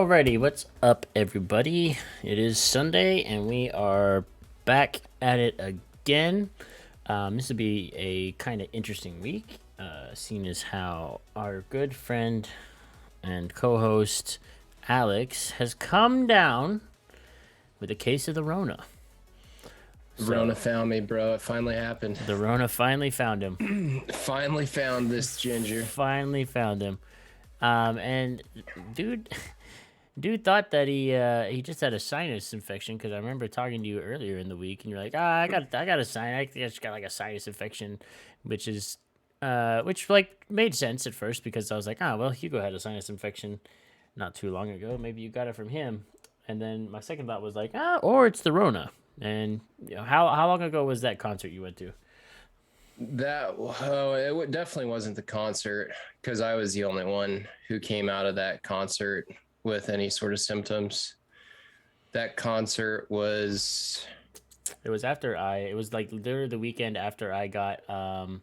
Alrighty, what's up, everybody? It is Sunday, and we are back at it again. This will be a kind of interesting week, seeing as how our good friend and co-host Alex has come down with a case of the Rona. Rona found me, bro. It finally happened. The Rona finally found him. Finally found this ginger. Finally found him. And dude, dude thought that he just had a sinus infection, because I remember talking to you earlier in the week, and you're like, I got a sinus. I think I just got like a sinus infection, which is which like made sense at first, because I was like, well, Hugo had a sinus infection not too long ago. Maybe you got it from him. And then my second thought was like, or it's the Rona. And how long ago was that concert you went to? It definitely wasn't the concert, because I was the only one who came out of that concert with any sort of symptoms. That concert was... It was it was like literally the weekend after I got, when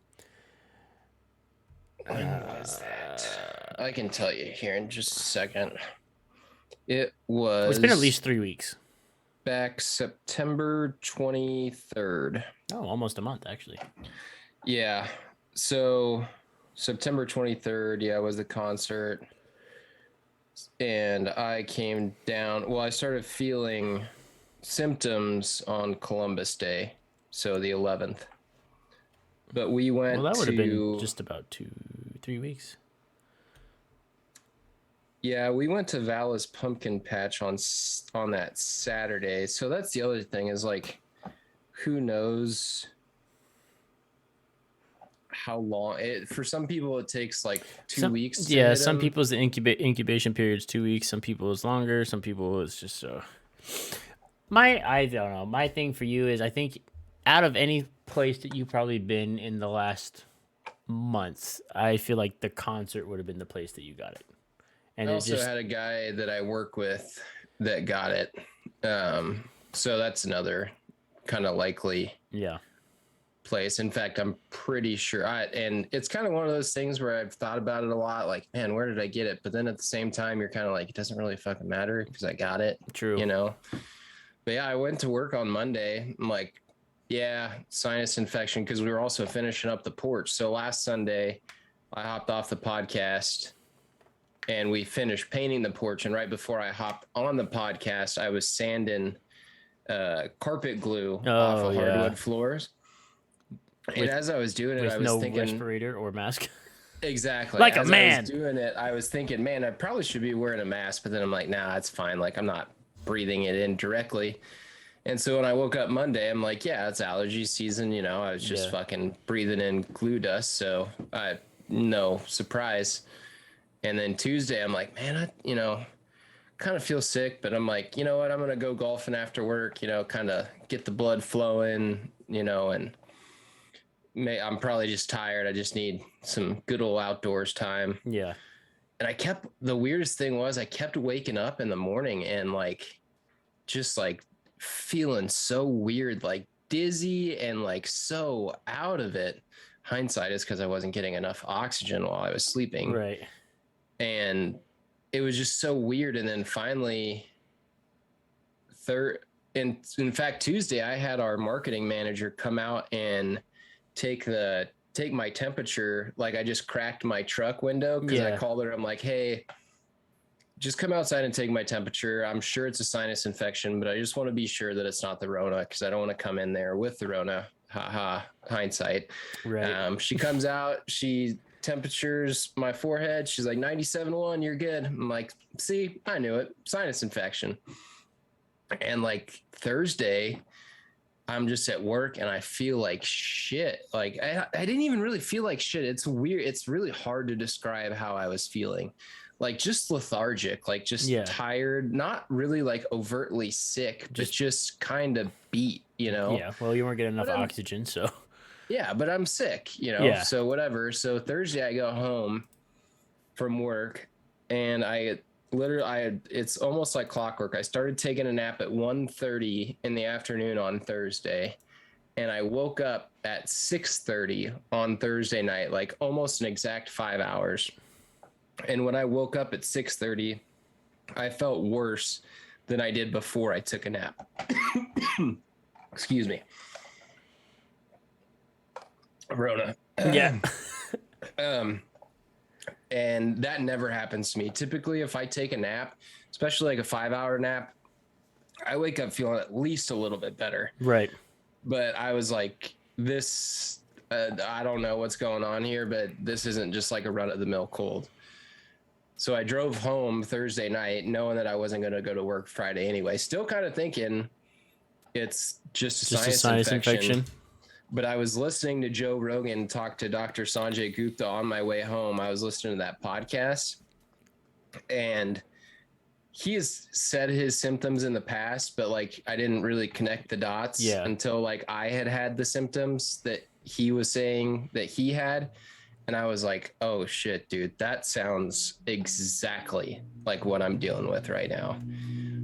was that? I can tell you here in just a second. It's been at least 3 weeks. Back September 23rd. Oh, almost a month, actually. Yeah. So September 23rd, was the concert. And I came down. Well, I started feeling symptoms on Columbus Day, so the 11th. But we went. Well, that would have been just about 2-3 weeks. Yeah, we went to Vala's Pumpkin Patch on that Saturday. So that's the other thing, is like, who knows how long for some people it takes like 2 weeks. Some people's the incubation period is 2 weeks. Some people is longer. Some people it's just I don't know. My thing for you is, I think out of any place that you've probably been in the last months, I feel like the concert would have been the place that you got it. And I also had a guy that I work with that got it. So that's another kind of likely place. In fact, I'm pretty sure and it's kind of one of those things where I've thought about it a lot, like, man, where did I get it? But then at the same time, you're kind of like, it doesn't really fucking matter because I got it. True. But yeah, I went to work on Monday. I'm like, sinus infection, because we were also finishing up the porch. So last Sunday, I hopped off the podcast and we finished painting the porch. And right before I hopped on the podcast, I was sanding carpet glue off of hardwood floors. And as I was doing it, I was thinking, respirator or mask. Exactly. Like as a man. I was doing it, I was thinking, man, I probably should be wearing a mask. But then I'm like, nah, it's fine. Like, I'm not breathing it in directly. And so when I woke up Monday, I'm like, yeah, it's allergy season. I was just fucking breathing in glue dust. So no surprise. And then Tuesday, I'm like, man, I kind of feel sick, but I'm like, you know what? I'm going to go golfing after work, kind of get the blood flowing, and I'm probably just tired. I just need some good old outdoors time. Yeah. And the weirdest thing was I kept waking up in the morning and just feeling so weird, like dizzy and so out of it. Hindsight is because I wasn't getting enough oxygen while I was sleeping. Right. And it was just so weird. And then finally, in fact, Tuesday, I had our marketing manager come out and take my temperature. Like, I just cracked my truck window because I called her. I'm like, hey, just come outside and take my temperature. I'm sure it's a sinus infection, but I just want to be sure that it's not the Rona, because I don't want to come in there with the Rona. Hindsight. Right. She comes out, she temperatures my forehead. She's like, 97.1, you're good. I'm like, see, I knew it. Sinus infection. And Thursday, I'm just at work and I feel like shit. Like I didn't even really feel like shit. It's weird. It's really hard to describe how I was feeling. Like just lethargic, like just tired, not really overtly sick, but just kind of beat, Yeah. Well, you weren't getting enough oxygen, so. Yeah, but I'm sick, so whatever. So Thursday I go home from work and it's almost like clockwork. I started taking a nap at 1:30 in the afternoon on Thursday, and I woke up at 6:30 on Thursday night, almost an exact 5 hours. And when I woke up at 6:30, I felt worse than I did before I took a nap. Excuse me. Rona. Yeah. um, and that never happens to me. Typically, if I take a nap, especially like a 5-hour nap, I wake up feeling at least a little bit better. Right. But I was like, this, I don't know what's going on here, but this isn't just like a run of the mill cold. So I drove home Thursday night knowing that I wasn't going to go to work Friday anyway. Still kind of thinking it's just a sinus infection. But I was listening to Joe Rogan talk to Dr. Sanjay Gupta on my way home. I was listening to that podcast, and he has said his symptoms in the past, but like I didn't really connect the dots until like I had the symptoms that he was saying that he had. And I was like, oh shit, dude, that sounds exactly like what I'm dealing with right now.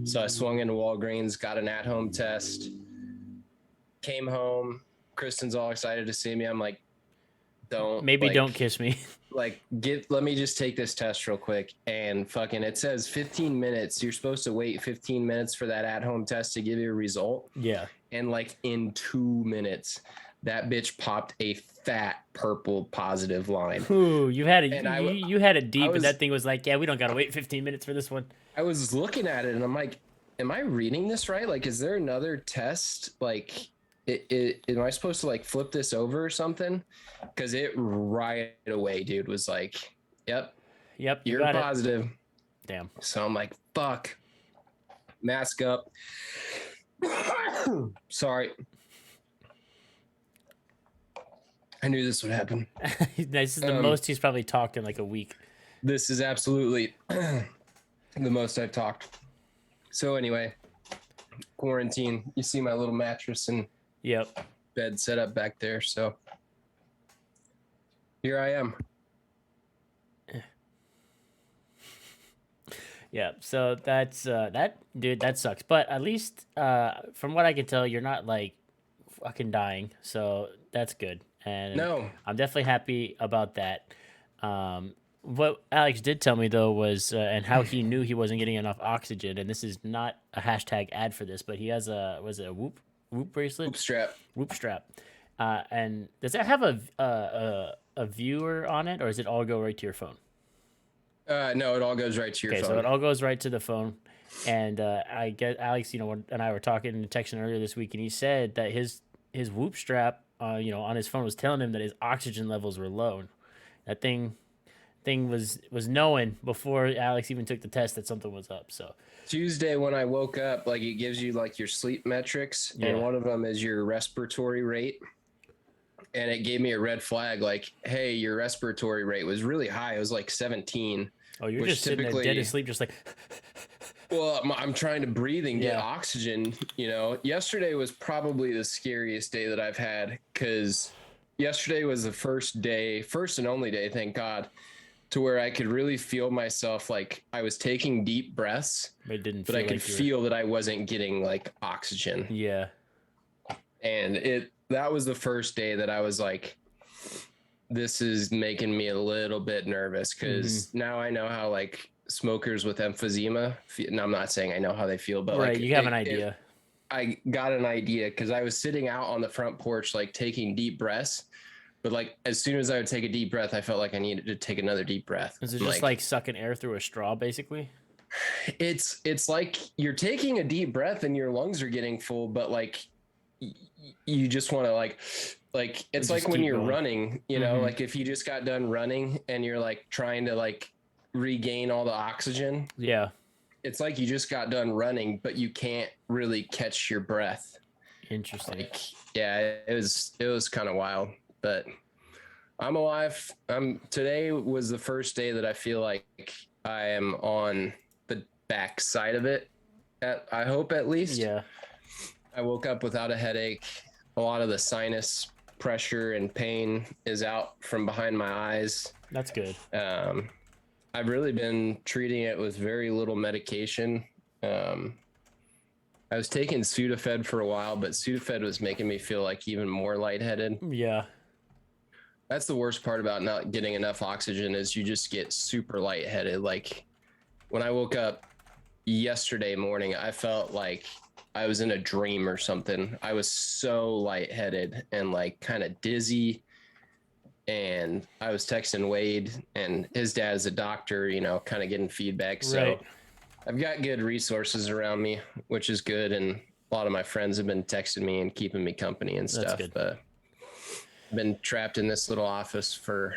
So I swung into Walgreens, got an at-home test, came home. Kristen's all excited to see me. I'm like, don't kiss me. Like, let me just take this test real quick. And fucking, it says 15 minutes. You're supposed to wait 15 minutes for that at-home test to give you a result. Yeah. And like in 2 minutes, that bitch popped a fat purple positive line. Ooh, you had it. You had it deep, and that thing was like, yeah, we don't gotta wait 15 minutes for this one. I was looking at it, and I'm like, am I reading this right? Like, is there another test? Like, am I supposed to like flip this over or something? Because it right away, dude, was like, yep, you're positive. It. Damn. So I'm like, fuck. Mask up. Sorry. I knew this would happen. This is the most he's probably talked in like a week. This is absolutely the most I've talked. So anyway, quarantine. You see my little mattress and bed set up back there. So here I am. Yeah. So that's that, dude. That sucks. But at least from what I can tell, you're not like fucking dying. So that's good. And no, I'm definitely happy about that. What Alex did tell me though was, and how he knew he wasn't getting enough oxygen. And this is not a hashtag ad for this, but he has a Whoop bracelet, Whoop strap. And does that have a viewer on it, or does it all go right to your phone? No, it all goes right to your phone. Okay, so it all goes right to the phone. And I get Alex, and I were talking and texting earlier this week, and he said that his Whoop strap, on his phone was telling him that his oxygen levels were low. That thing was knowing before Alex even took the test that something was up. So Tuesday when I woke up, like it gives you like your sleep metrics, and one of them is your respiratory rate. And it gave me a red flag, like, hey, your respiratory rate was really high. It was like 17. Oh, you're just sitting there dead asleep, just like. Well, I'm trying to breathe and get oxygen. Yesterday was probably the scariest day that I've had, because yesterday was the first and only day, thank God, to where I could really feel myself, like I was taking deep breaths, but I could feel that I wasn't getting like oxygen. Yeah. And that was the first day that I was like, this is making me a little bit nervous, because now I know how like smokers with emphysema feel. And I'm not saying I know how they feel, but like you have an idea. I got an idea because I was sitting out on the front porch, like taking deep breaths. But like as soon as I would take a deep breath, I felt like I needed to take another deep breath. Is it just like sucking air through a straw, basically? It's like you're taking a deep breath and your lungs are getting full, but like you just want to like it's like when you're running, like if you just got done running and you're like trying to like regain all the oxygen. Yeah. It's like you just got done running, but you can't really catch your breath. Interesting. Like, yeah, it was kind of wild, but I'm alive. Today was the first day that I feel like I am on the back side of it. I hope, at least. Yeah. I woke up without a headache. A lot of the sinus pressure and pain is out from behind my eyes. That's good. I've really been treating it with very little medication. I was taking Sudafed for a while, but Sudafed was making me feel like even more lightheaded. Yeah. That's the worst part about not getting enough oxygen, is you just get super lightheaded. Like when I woke up, yesterday morning, I felt like I was in a dream or something. I was so lightheaded and like kind of dizzy. And I was texting Wade, and his dad is a doctor, kind of getting feedback. Right. So I've got good resources around me, which is good. And a lot of my friends have been texting me and keeping me company and That's stuff. good. But I've been trapped in this little office for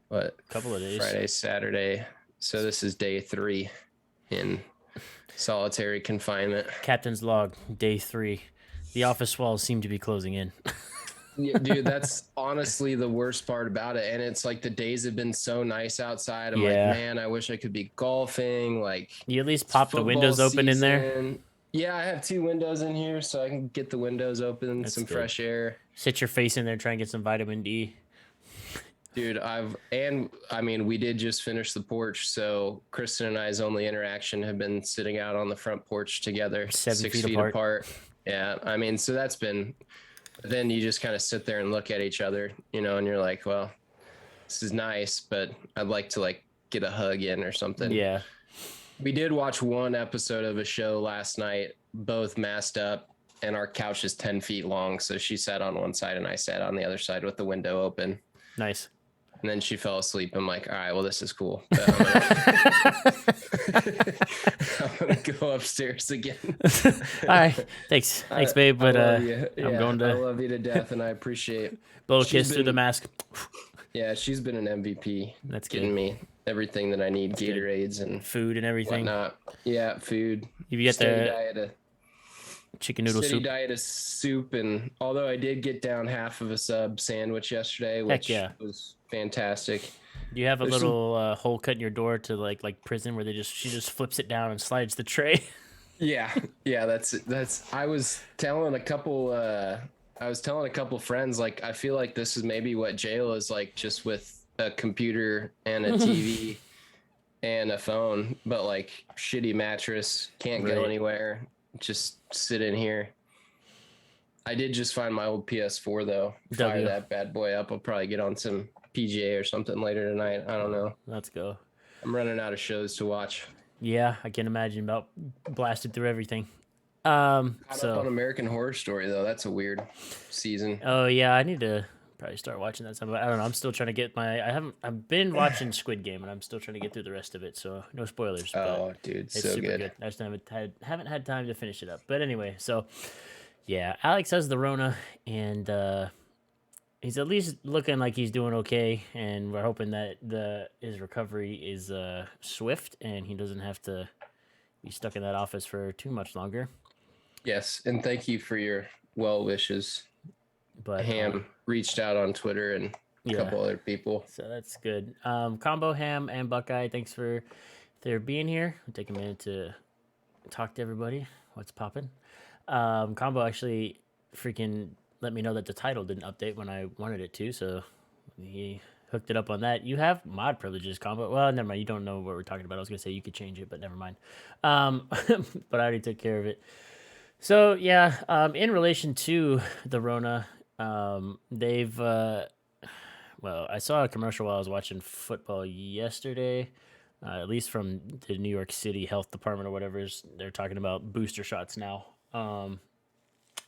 what, Couple of days. Friday, Saturday. So this is day 3 in solitary confinement. Captain's log, day 3. The office walls seem to be closing in. Yeah, dude, that's honestly the worst part about it. And it's like the days have been so nice outside. I'm like, Yeah. man, I wish I could be golfing. Like, You at least it's pop the football windows open in there. season. Yeah, I have 2 windows in here, so I can get the windows open, That's some good. fresh air. Sit your face in there, try and get some vitamin D. Dude, we did just finish the porch. So Kristen and I's only interaction have been sitting out on the front porch together, 7 6 feet feet apart. apart. Yeah, so that's been. Then you just kind of sit there and look at each other, and you're like, well, this is nice, but I'd like to like get a hug in or something. Yeah. We did watch one episode of a show last night, both masked up, and our couch is 10 feet long. So she sat on one side and I sat on the other side with the window open. Nice. And then she fell asleep. I'm like, all right, well, this is cool. I'm gonna go upstairs again. All right. Thanks, babe. But I'm going I to love you to death, and I appreciate blow a kiss through the mask. Yeah, she's been an MVP. That's getting good. me everything that I need, That's Gatorades and food and everything. Whatnot. Yeah, food. You get steady the diet of chicken noodle steady soup. diet of soup, and although I did get down half of a sub sandwich yesterday, which was fantastic. You have a little hole cut in your door to like prison where she just flips it down and slides the tray. Yeah, that's. I was telling a couple friends, like, I feel like this is maybe what jail is like, just with a computer and a TV and a phone, but like shitty mattress, can't go anywhere, just sit in here. I did just find my old PS4 though. Fire that bad boy up. I'll probably get on some PGA or something later tonight. I don't know. Let's go. I'm running out of shows to watch. Yeah, I can imagine. About blasted through everything. Caught up on American Horror Story though. That's a weird season. Oh yeah, I need to probably start watching that. But I don't know. I'm still trying to get I've been watching Squid Game, and I'm still trying to get through the rest of it. So no spoilers. Oh, dude, it's so super good. I just haven't had time to finish it up. But anyway, so yeah, Alex has the Rona, and he's at least looking like he's doing okay, and we're hoping that his recovery is swift and he doesn't have to be stuck in that office for too much longer. Yes, and thank you for your well wishes. But Ham reached out on Twitter and a couple other people, so that's good. Combo, Ham, and Buckeye, thanks for their being here. I'll take a minute to talk to everybody. What's popping? Combo actually freaking let me know that the title didn't update when I wanted it to, so he hooked it up on that. You have mod privileges, Combo. Well, never mind. You don't know what we're talking about. I was gonna say you could change it, but never mind. But I already took care of it. So yeah, in relation to the Rona, they've well, I saw a commercial while I was watching football yesterday. At least from the New York City Health Department or whatever, they're talking about booster shots now.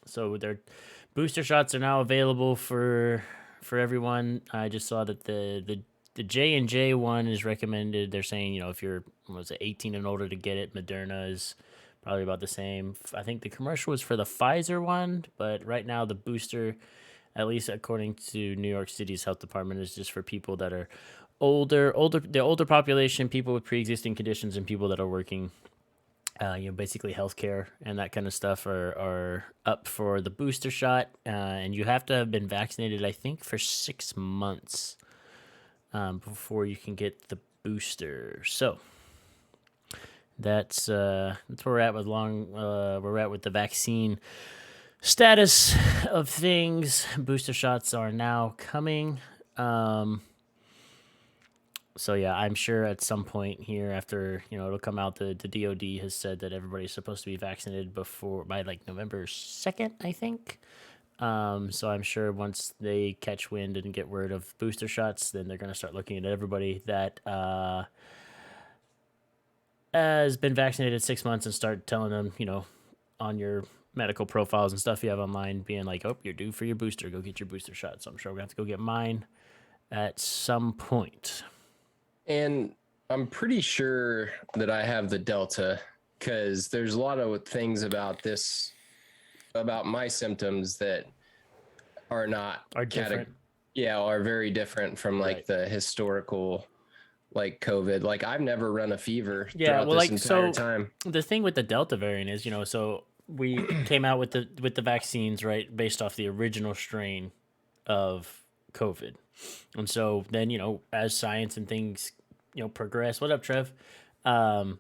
So their booster shots are now available for everyone. I just saw that the J&J one is recommended. They're saying, if you're 18 and older to get it. Moderna is probably about the same. I think the commercial was for the Pfizer one, but right now the booster, at least according to New York City's health department, is just for people that are the older population, people with pre-existing conditions, and people that are working. Basically healthcare and that kind of stuff are up for the booster shot, and you have to have been vaccinated, I think, for 6 months before you can get the booster. So that's where we're at with the vaccine status of things. Booster shots are now coming. So yeah, I'm sure at some point here after, it'll come out, the DOD has said that everybody's supposed to be vaccinated by like November 2nd, I think. So I'm sure once they catch wind and get word of booster shots, then they're going to start looking at everybody that has been vaccinated 6 months and start telling them, on your medical profiles and stuff you have online, being like, oh, you're due for your booster. Go get your booster shot. So I'm sure we're going to have to go get mine at some point. And I'm pretty sure that I have the Delta because there's a lot of things about about my symptoms that are not Are different. are very different from like Right. the historical like COVID. Like I've never run a fever Yeah, throughout well, this like, entire so time. the thing with the Delta variant is, so we came out with the vaccines, right, based off the original strain of COVID. And so then, as science and things, progress. What up, Trev? Um,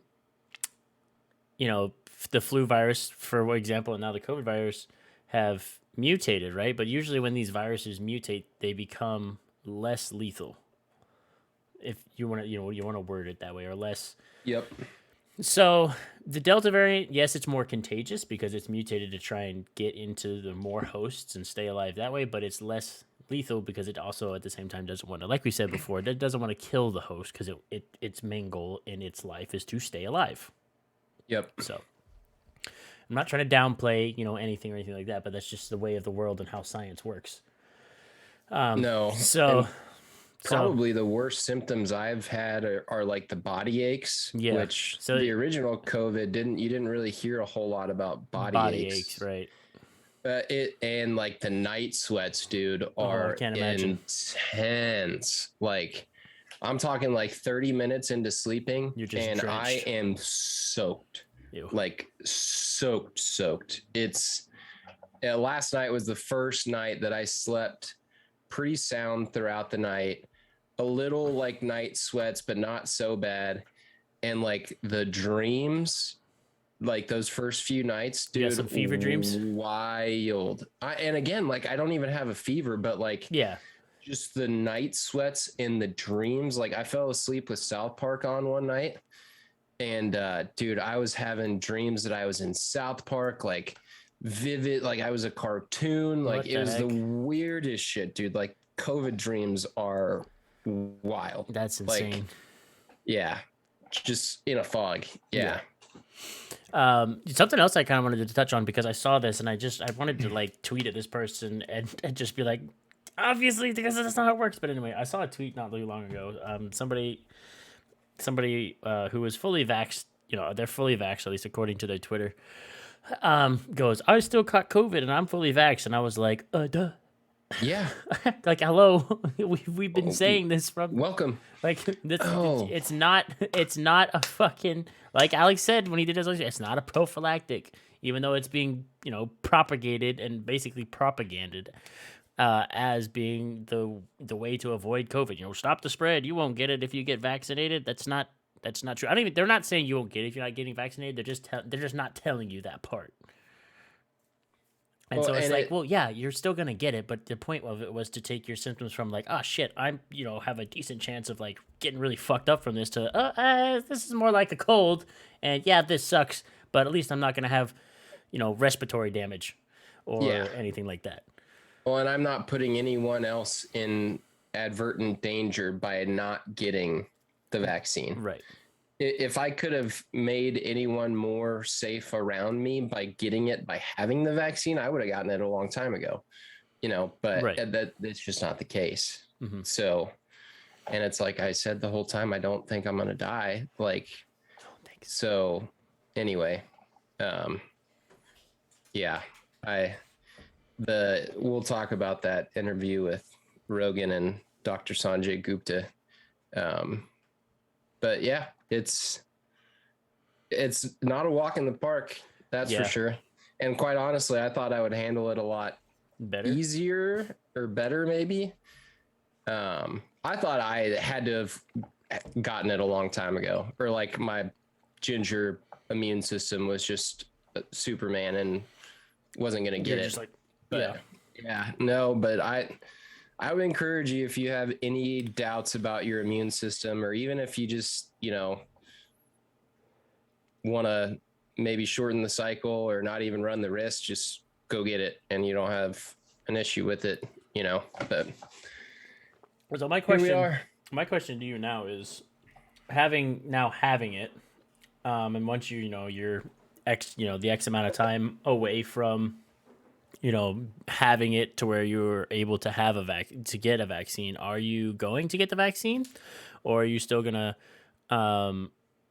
the flu virus, for example, and now the COVID virus have mutated, right? But usually when these viruses mutate, they become less lethal. If you want to, you want to word it that way, or less. Yep. So the Delta variant, yes, it's more contagious because it's mutated to try and get into the more hosts and stay alive that way, but it's less lethal because it also at the same time doesn't want to, like we said before, it doesn't want to kill the host because its main goal in its life is to stay alive. Yep. So I'm not trying to downplay, anything or anything like that, but that's just the way of the world and how science works. No. So, And probably the worst symptoms I've had are like the body aches, yeah. which So the original COVID you didn't really hear a whole lot about body aches. right? It and like the night sweats, dude, Oh, I are can't imagine. intense. Like I'm talking like 30 minutes into sleeping, You're just and I drenched. am soaked, Ew. like soaked. It's last night was the first night that I slept pretty sound throughout the night. A little like night sweats, but not so bad. And like the dreams, like those first few nights, dude, You got some fever dreams? wild. And again, like I don't even have a fever, but like Yeah. just the night sweats in the dreams. Like I fell asleep with South Park on one night, and dude, I was having dreams that I was in South Park, like vivid, like I was a cartoon. Like What it the was the heck? weirdest shit, dude. Like COVID dreams are wild. That's Like, insane. yeah, just in a fog. Yeah. Something else I kind of wanted to touch on because I saw this and I wanted to like tweet at this person and just be like, obviously because that's not how it works. But anyway, I saw a tweet not really long ago. Somebody who was fully vaxxed, they're fully vaxxed, at least according to their Twitter, goes, I still caught COVID and I'm fully vaxxed. And I was like, duh. Yeah. Like, hello, we've been Oh, saying this from welcome. like this. Oh, It's not a fucking, like Alex said when he did his, it's not a prophylactic, even though it's being propagated and basically propaganded as being the way to avoid COVID. Stop the spread. You won't get it if you get vaccinated. That's not true. I don't even. They're not saying you won't get it if you're not getting vaccinated. They're just not telling you that part. And well, so it's and like, well, yeah, you're still gonna get it, but the point of it was to take your symptoms from like, oh shit, I'm, have a decent chance of like getting really fucked up from this to, this is more like a cold, and yeah, this sucks, but at least I'm not gonna have, respiratory damage, yeah. or anything like that. Well, and I'm not putting anyone else in advertent danger by not getting the vaccine. Right. If I could have made anyone more safe around me by getting it by having the vaccine, I would have gotten it a long time ago. But Right. that's just not the case. Mm-hmm. So, and it's like I said the whole time, I don't think I'm gonna die. Like, so anyway, yeah, we'll talk about that interview with Rogan and Dr. Sanjay Gupta. But yeah, it's not a walk in the park, that's for sure. And quite honestly, I thought I would handle it a lot better, easier or better, maybe. I thought I had to have gotten it a long time ago, or like my ginger immune system was just Superman and wasn't gonna get it. Just like, but no, but I would encourage you, if you have any doubts about your immune system, or even if you just, want to maybe shorten the cycle or not even run the risk, just go get it and you don't have an issue with it, but so my question to you now is, having it, And once you're the X amount of time away from having it to where you're able to have to get a vaccine, are you going to get the vaccine, or are you still gonna um,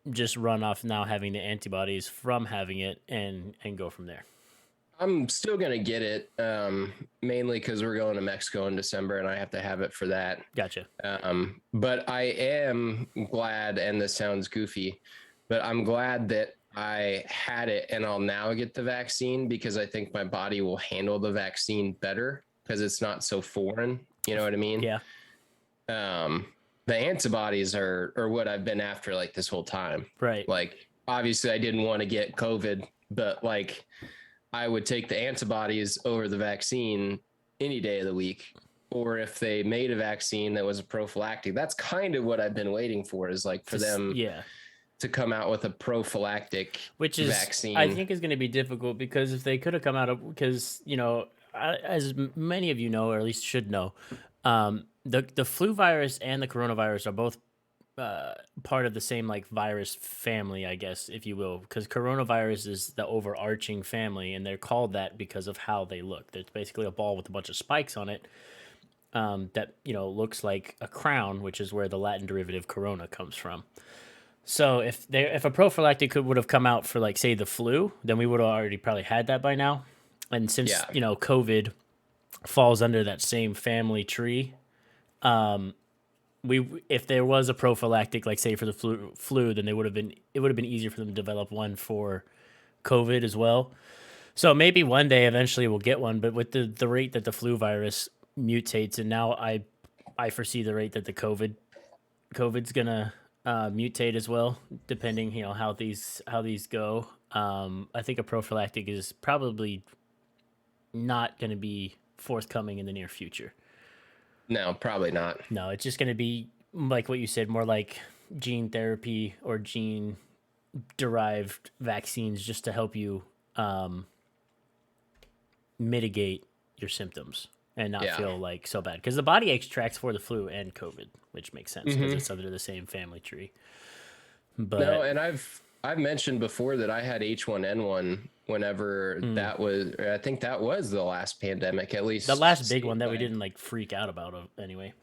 just run off now having the antibodies from having it and go from there? I'm still gonna get it, mainly because we're going to Mexico in December, and I have to have it for that. Gotcha. But I am glad, and this sounds goofy, but I'm glad that I had it, and I'll now get the vaccine because I think my body will handle the vaccine better because it's not so foreign. You know what I mean? Yeah. Um, the antibodies are what I've been after like this whole time. Right. Like, obviously, I didn't want to get COVID, but like, I would take the antibodies over the vaccine any day of the week. Or if they made a vaccine that was a prophylactic, that's kind of what I've been waiting for, is like for them Yeah. to come out with a prophylactic Which is, I vaccine. think, is going to be difficult because if they could have come out of, because as many of you know, or at least should know, the flu virus and the coronavirus are both part of the same like virus family, I guess, if you will, because coronavirus is the overarching family, and they're called that because of how they look. It's basically a ball with a bunch of spikes on it, that looks like a crown, which is where the Latin derivative corona comes from. So if a prophylactic would have come out for, like, say, the flu, then we would have already probably had that by now. And since Yeah. COVID falls under that same family tree, we if there was a prophylactic, like say for the flu, then it would have been easier for them to develop one for COVID as well. So maybe one day eventually we'll get one, but with the rate that the flu virus mutates, and now I foresee the rate that the COVID's gonna mutate as well, depending how these go. I think a prophylactic is probably not going to be forthcoming in the near future. No, probably not. No, it's just going to be like what you said, more like gene therapy or gene derived vaccines, just to help you mitigate your symptoms and not Yeah. feel like so bad, because the body extracts for the flu and COVID, which makes sense because Mm-hmm. it's under the same family tree. No, But and I've mentioned before that I had H1N1 whenever that was. I think that was the last pandemic, at the least last big one seen that we by. didn't like freak out about, anyway.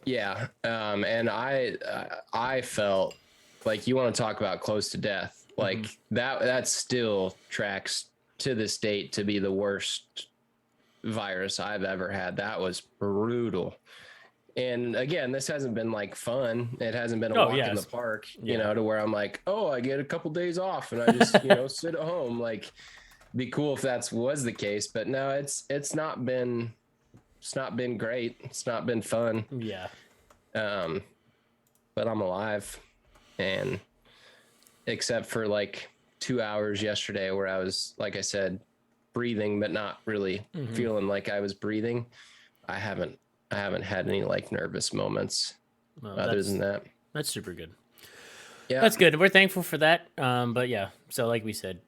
Yeah, and I felt like, you want to talk about close to death, Hmm. like that still tracks to this date to be the worst virus I've ever had. That was brutal. And again, this hasn't been like fun. It hasn't been a Oh walk in the yes, park, yeah. to where I'm like, oh, I get a couple days off and I just, sit at home. Like, be cool if that was the case, but no, it's not been great. It's not been fun. Yeah. Um, but I'm alive, and except for like 2 hours yesterday where I was, like I said, breathing but not really Hmm. feeling like I was breathing, I haven't had any like nervous moments Well, other that's than that. that's super good. Yeah. That's good. We're thankful for that. But yeah, so like we said,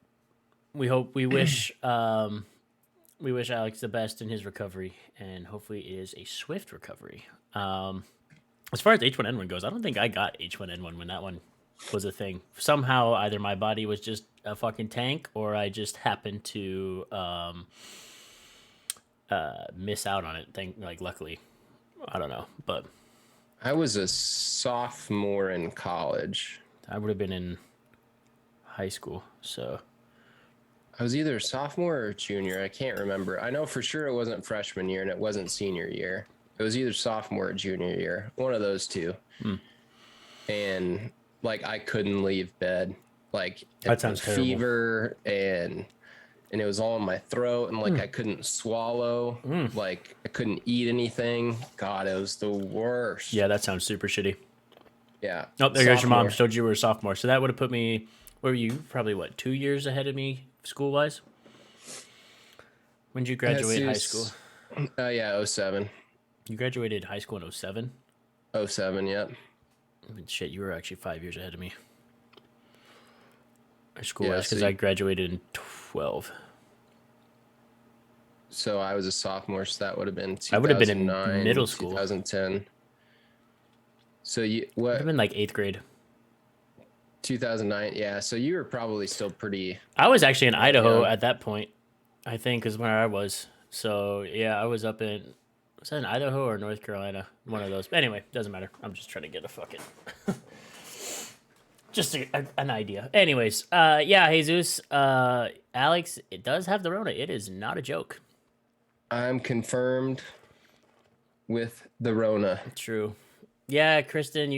we wish Alex the best in his recovery, and hopefully it is a swift recovery. As far as H1N1 goes, I don't think I got H1N1 when that one was a thing. Somehow, either my body was just a fucking tank, or I just happened to miss out on it. Luckily, I don't know, but I was a sophomore in college. I would have been in high school. So I was either a sophomore or junior. I can't remember. I know for sure it wasn't freshman year and it wasn't senior year. It was either sophomore or junior year, one of those two. And like, I couldn't leave bed. Like, that sounds terrible. fever, and it was all in my throat, and like I couldn't swallow. Like, I couldn't eat anything. God, it was the worst. Yeah, that sounds super shitty. Yeah. Oh, there goes your mom. Sophomore. She told you were a sophomore. So that would have put me, where were you? Probably what, 2 years ahead of me school wise? When did you graduate high school? Yeah, 07. You graduated high school in 07? 07, yep. I mean, shit, you were actually 5 years ahead of me. School Yeah, wise, because so I graduated in 12. So I was a sophomore, so that would have been I would have been in 2009, middle school. 2010. So Would have been like 8th grade. 2009. Yeah, so you were probably still pretty I was actually in Idaho young. at that point, I think, is where I was. So yeah, I was up in, was that in Idaho or North Carolina? One of those. Anyway, doesn't matter. I'm just trying to get a fucking, just an idea. Anyways, yeah, Jesus, Alex, it does have the Rona. It is not a joke. I'm confirmed with the Rona. True. Yeah, Kristen,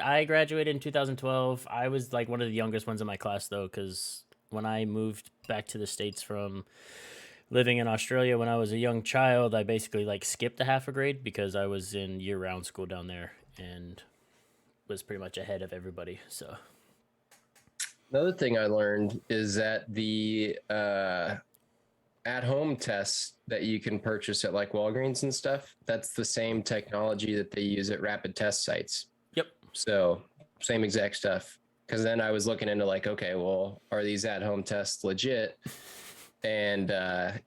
I graduated in 2012. I was like one of the youngest ones in my class though, because when I moved back to the States from living in Australia when I was a young child, I basically like skipped a half a grade because I was in year-round school down there and was pretty much ahead of everybody. So Another thing I learned is that the at-home tests that you can purchase at like Walgreens and stuff, that's the same technology that they use at rapid test sites. yep. So same exact stuff. Because then I was looking into like, okay, well, are these at-home tests legit? And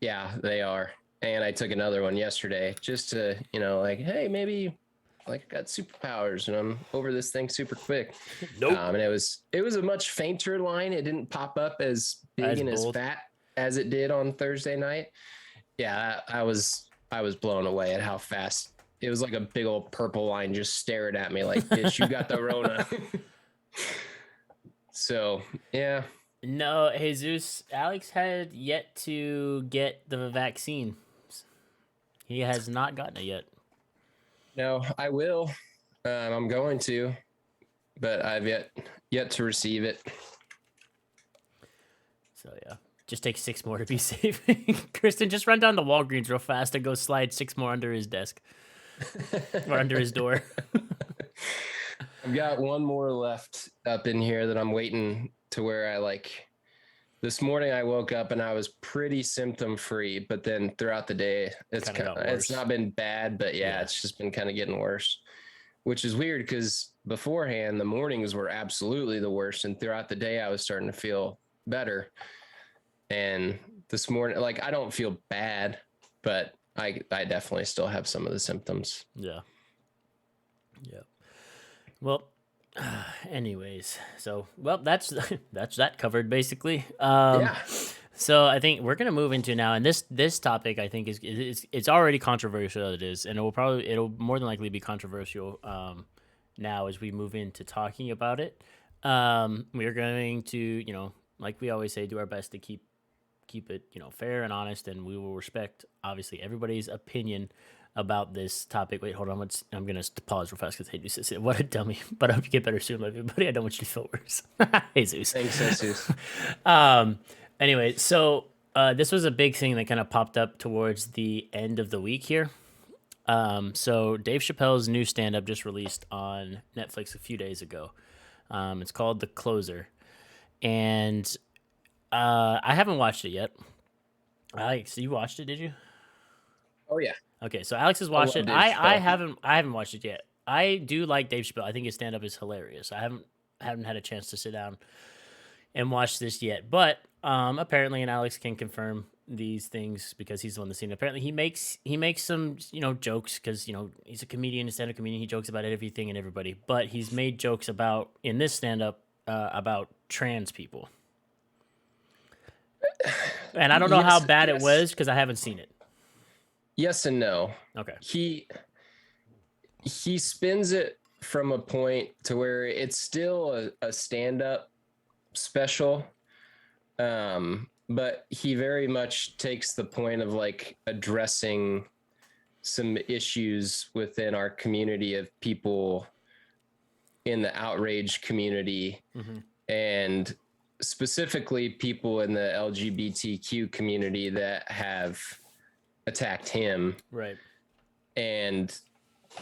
yeah, they are. And I took another one yesterday just to, like, hey, maybe like I got superpowers and I'm over this thing super quick. Nope. And it was a much fainter line. It didn't pop up as big As and as bold. fat as it did on Thursday night. Yeah, I was blown away at how fast it was. Like a big old purple line just staring at me like, bitch, you got the Rona. So yeah. No, Jesus, Alex had yet to get the vaccine. He has not gotten it yet. No, I will. I'm going to, but I've yet to receive it. So yeah, just take 6 more to be safe. Kristen, just run down to Walgreens real fast and go slide 6 more under his desk or under his door. I've got one more left up in here that I'm waiting to where I like. This morning I woke up and I was pretty symptom free, but then throughout the day it's not been bad, but yeah, it's just been kind of getting worse, which is weird because beforehand the mornings were absolutely the worst, and throughout the day I was starting to feel better. And this morning, like, I don't feel bad, but I definitely still have some of the symptoms. Yeah. Yeah. Well, anyways, so that's that's that covered basically. Yeah. So I think we're gonna move into now, and this topic I think is it's already controversial. It is, and it'll more than likely be controversial now as we move into talking about it. We're going to, like we always say, do our best to keep it, fair and honest, and we will respect obviously everybody's opinion about this topic. Wait, hold on. I'm gonna pause real fast because hey, Jesus, what a dummy. But I hope you get better soon, everybody. I don't want you to feel worse. Jesus. Thanks, Jesus. Anyway, so this was a big thing that kind of popped up towards the end of the week here. So Dave Chappelle's new stand-up just released on Netflix a few days ago. It's called The Closer, and I haven't watched it yet. Alex, you watched it? Did you? Oh yeah. Okay, so Alex has watched love it. Dave I Chappelle. haven't watched it yet. I do like Dave Chappelle. I think his stand up is hilarious. I haven't had a chance to sit down and watch this yet. But apparently, and Alex can confirm these things because he's the one that's seen it. Apparently he makes some jokes because he's a comedian, a stand up comedian. He jokes about everything and everybody. But he's made jokes about in this stand up about trans people. And I don't know how bad it was because I haven't seen it. Yes and no. Okay. He spins it from a point to where it's still a stand-up special, but he very much takes the point of like addressing some issues within our community of people in the outrage community, and specifically people in the LGBTQ community that have attacked him. Right. And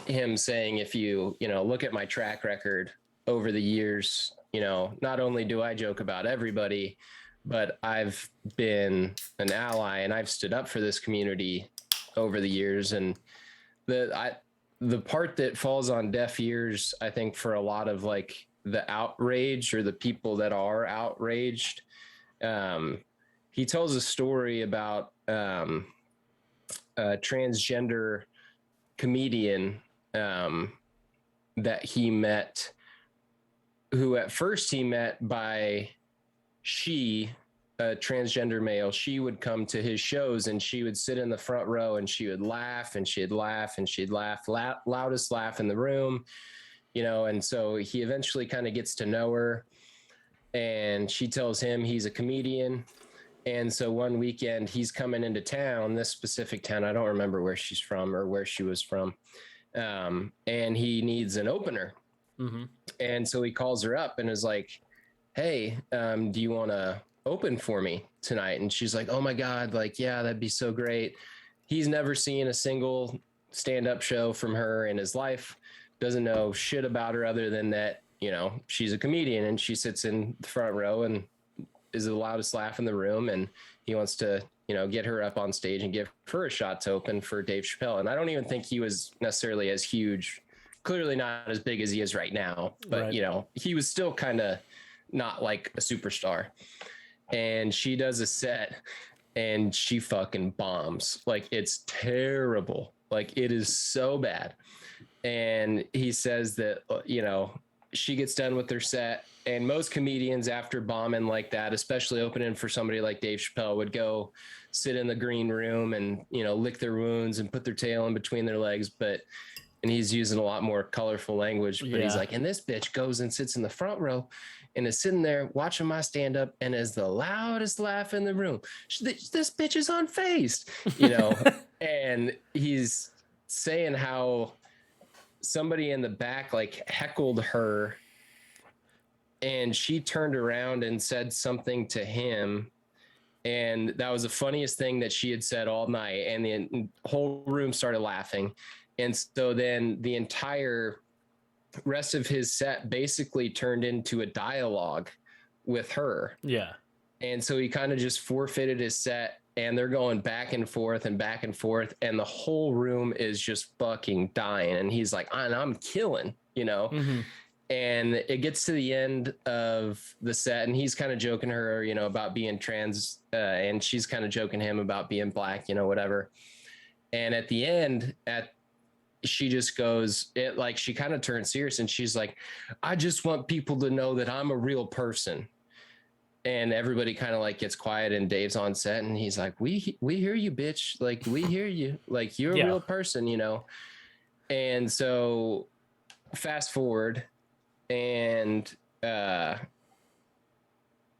him saying, if you look at my track record over the years, not only do I joke about everybody, but I've been an ally and I've stood up for this community over the years. And the part that falls on deaf ears, I think, for a lot of like the outrage or the people that are outraged, he tells a story about a transgender comedian that he met who at first he met by she, a transgender male. She would come to his shows and she would sit in the front row and she would laugh and she'd laugh and she'd laugh, loudest laugh in the room, you know. And so he eventually kind of gets to know her, and she tells him he's a comedian. And so one weekend he's coming into town, this specific town. I don't remember where she's from or where she was from. And he needs an opener. Mm-hmm. And so he calls her up and is like, hey, do you want to open for me tonight? And she's like, oh my God, like, yeah, that'd be so great. He's never seen a single stand-up show from her in his life, doesn't know shit about her other than that, you know, she's a comedian and she sits in the front row and is the loudest laugh in the room. And he wants to, you know, get her up on stage and give her a shot to open for Dave Chapelle. And I don't even think he was necessarily as huge, clearly not as big as he is right now, but Right. you know, he was still kind of not like a superstar. And she does a set and she fucking bombs. Like, it's terrible. Like, it is so bad. And he says that, you know, she gets done with their set, and most comedians after bombing like that, especially opening for somebody like Dave Chappelle, would go sit in the green room and, you know, lick their wounds and put their tail in between their legs. But, and he's using a lot more colorful language, but he's like, and this bitch goes and sits in the front row and is sitting there watching my stand up and is the loudest laugh in the room. This bitch is unfazed, you know. And he's saying how somebody in the back like heckled her, and she turned around and said something to him, and that was the funniest thing that she had said all night, and the whole room started laughing. And so then the entire rest of his set basically turned into a dialogue with her. Yeah. And so he kind of just forfeited his set, and they're going back and forth and back and forth, and the whole room is just fucking dying. And he's like, I'm killing, you know. Mm-hmm. And it gets to the end of the set, and he's kind of joking her, you know, about being trans, and she's kind of joking him about being black, you know, whatever. And at the end, she just goes, it like, she kind of turns serious, and she's like, I just want people to know that I'm a real person. And everybody kind of like gets quiet, and Dave's on set, and he's like, we hear you, bitch. Like, we hear you. Like, you're a real person, you know? And so fast forward, and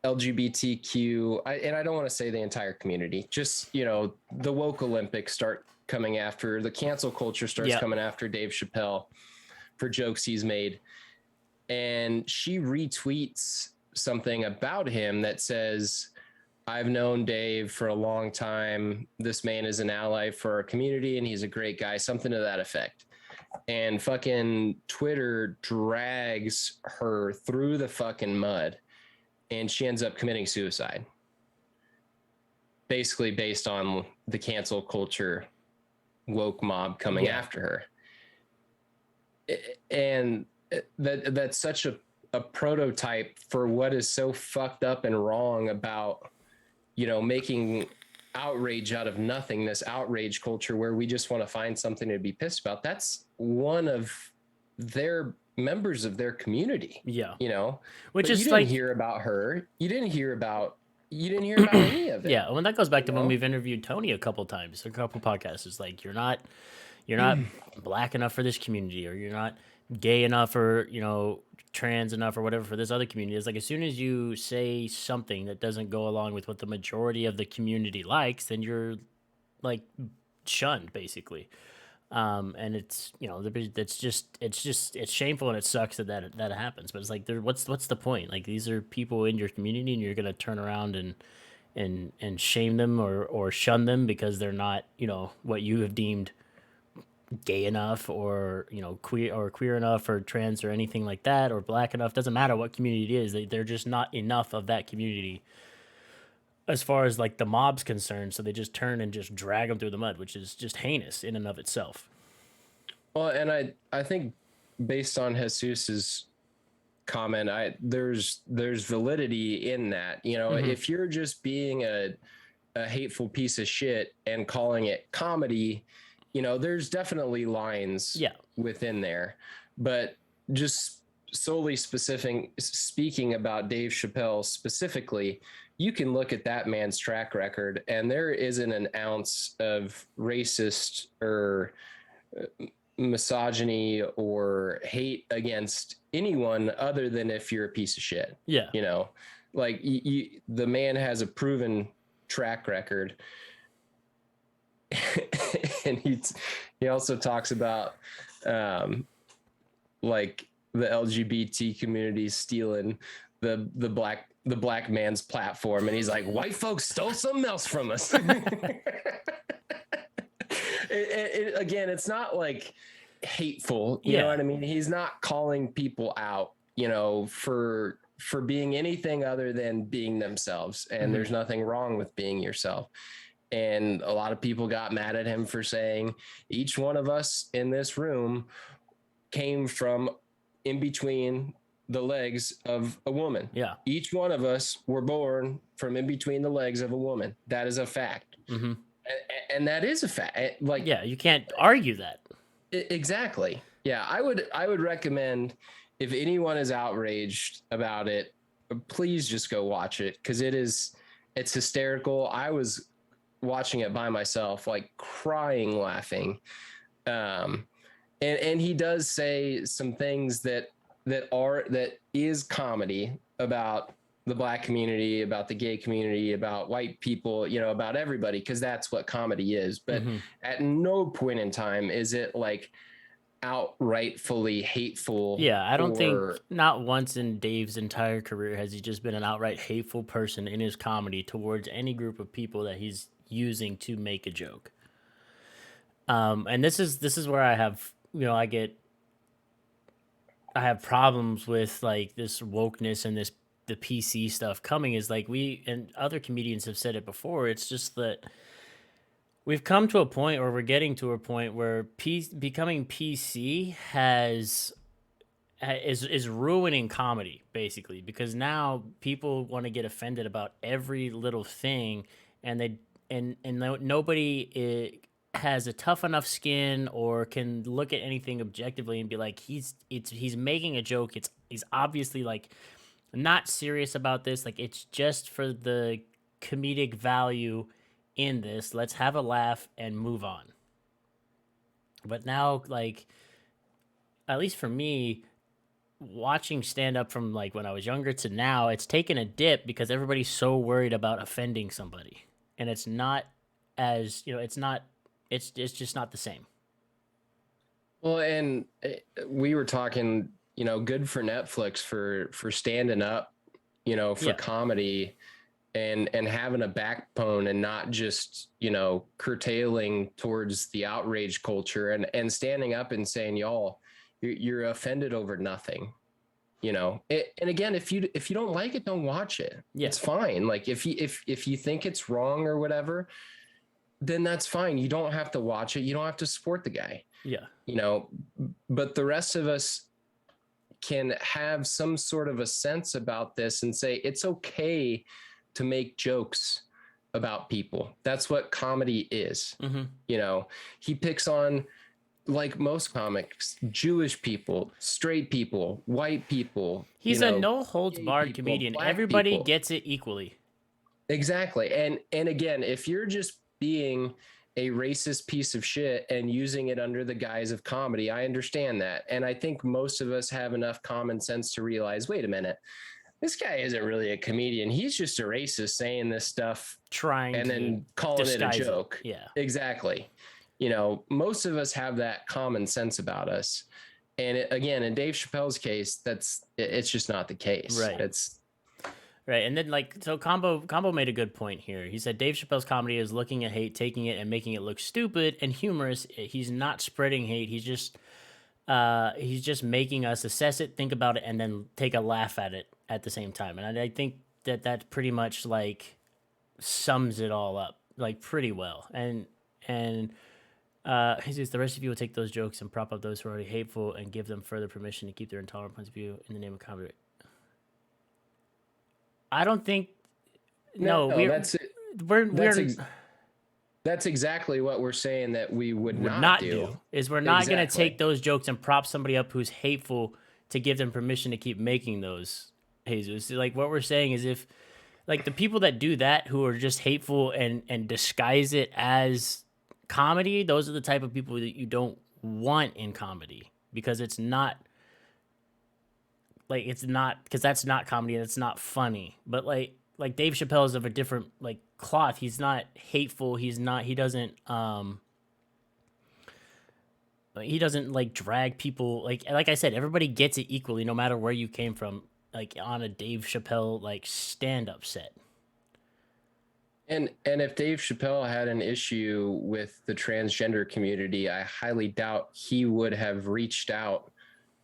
LGBTQ, and I don't want to say the entire community, just, you know, the woke Olympics start coming after, the cancel culture starts coming after Dave Chappelle for jokes he's made. And she retweets something about him that says, I've known Dave for a long time. This man is an ally for our community, and he's a great guy, something to that effect. And fucking Twitter drags her through the fucking mud, and she ends up committing suicide, basically based on the cancel culture woke mob coming after her. And that's such a prototype for what is so fucked up and wrong about, you know, making outrage out of nothing, this outrage culture where we just want to find something to be pissed about. That's one of their members of their community. Yeah. You know, which is you didn't hear about her. You didn't hear about any of it. Yeah. Well, that goes back to when we've interviewed Tony a couple times, a couple podcasts. It's like, you're not black enough for this community, or you're not gay enough, or, you know, trans enough, or whatever for this other community. It's like, as soon as you say something that doesn't go along with what the majority of the community likes, then you're like shunned, basically. And it's, you know, it's shameful, and it sucks that happens. But it's like, what's the point? Like, these are people in your community, and you're gonna turn around and shame them or shun them because they're not, you know, what you have deemed gay enough, or, you know, queer enough, or trans, or anything like that, or black enough. Doesn't matter what community it is. They're just not enough of that community as far as like the mob's concerned. So they just turn and just drag them through the mud, which is just heinous in and of itself. Well, and I think based on Jesus's comment, there's validity in that. You know, if you're just being a hateful piece of shit and calling it comedy, you know, there's definitely lines within there. But just solely speaking about Dave Chappelle specifically, you can look at that man's track record, and there isn't an ounce of racist or misogyny or hate against anyone other than if you're a piece of shit. Yeah. You know, like the man has a proven track record. And he also talks about like the LGBT community stealing the black man's platform, and he's like, white folks stole something else from us. Again, it's not like hateful, you know what I mean? He's not calling people out, you know, for being anything other than being themselves, and there's nothing wrong with being yourself. And a lot of people got mad at him for saying each one of us in this room came from in between the legs of a woman. Yeah. Each one of us were born from in between the legs of a woman. That is a fact. And that is a fact. Like, yeah, you can't argue that. Exactly. Yeah. I would recommend, if anyone is outraged about it, please just go watch it. 'Cause it's hysterical. I was watching it by myself, like crying, laughing. And he does say some things that is comedy about the black community, about the gay community, about white people, you know, about everybody, because that's what comedy is. But at no point in time is it like outrightfully hateful. Yeah, I don't think not once in Dave's entire career has he just been an outright hateful person in his comedy towards any group of people that he's using to make a joke. And this is where I have, you know, I have problems with like this wokeness and the PC stuff coming, is like, we and other comedians have said it before. It's just that we've come to a point, or we're getting to a point where becoming PC is ruining comedy, basically, because now people want to get offended about every little thing, and nobody has a tough enough skin or can look at anything objectively and be like, he's making a joke. He's obviously like not serious about this. Like, it's just for the comedic value in this. Let's have a laugh and move on. But now, like, at least for me, watching stand up from like when I was younger to now, it's taken a dip because everybody's so worried about offending somebody. And it's not as, you know, it's just not the same. Well, and we were talking, you know, good for Netflix for standing up, you know, for comedy and having a backbone and not just, you know, curtailing towards the outrage culture and standing up and saying, y'all, you're offended over nothing, you know. And again, if you don't like it, don't watch it. It's fine. Like, if you think it's wrong or whatever, then that's fine. You don't have to watch it. You don't have to support the guy. Yeah. You know, but the rest of us can have some sort of a sense about this and say, it's okay to make jokes about people. That's what comedy is. You know, he picks on, like most comics, Jewish people, straight people, white people. He's a no holds barred comedian. Everybody gets it equally. Exactly. And again, if you're just being a racist piece of shit and using it under the guise of comedy, I understand that. And I think most of us have enough common sense to realize, wait a minute, this guy isn't really a comedian. He's just a racist saying this stuff, and then calling it a joke. Yeah, exactly. You know, most of us have that common sense about us. And again, in Dave Chappelle's case, it's just not the case. Right. Right. And then, like, so Combo made a good point here. He said Dave Chappelle's comedy is looking at hate, taking it, and making it look stupid and humorous. He's not spreading hate. He's just making us assess it, think about it, and then take a laugh at it at the same time. And I think that pretty much like sums it all up, like, pretty well. And he says the rest of you will take those jokes and prop up those who are already hateful and give them further permission to keep their intolerant points of view in the name of comedy. I don't think. No, that's exactly what we're saying that we would not do. Is we're not going to take those jokes and prop somebody up who's hateful to give them permission to keep making those, Jesus. Like what we're saying is if like the people that do that who are just hateful and disguise it as comedy, those are the type of people that you don't want in comedy because it's not like it's not because that's not comedy and it's not funny. But like Dave Chappelle is of a different like cloth. He's not hateful. He doesn't like drag people like I said, everybody gets it equally no matter where you came from, like on a Dave Chappelle like stand up set. And if Dave Chappelle had an issue with the transgender community, I highly doubt he would have reached out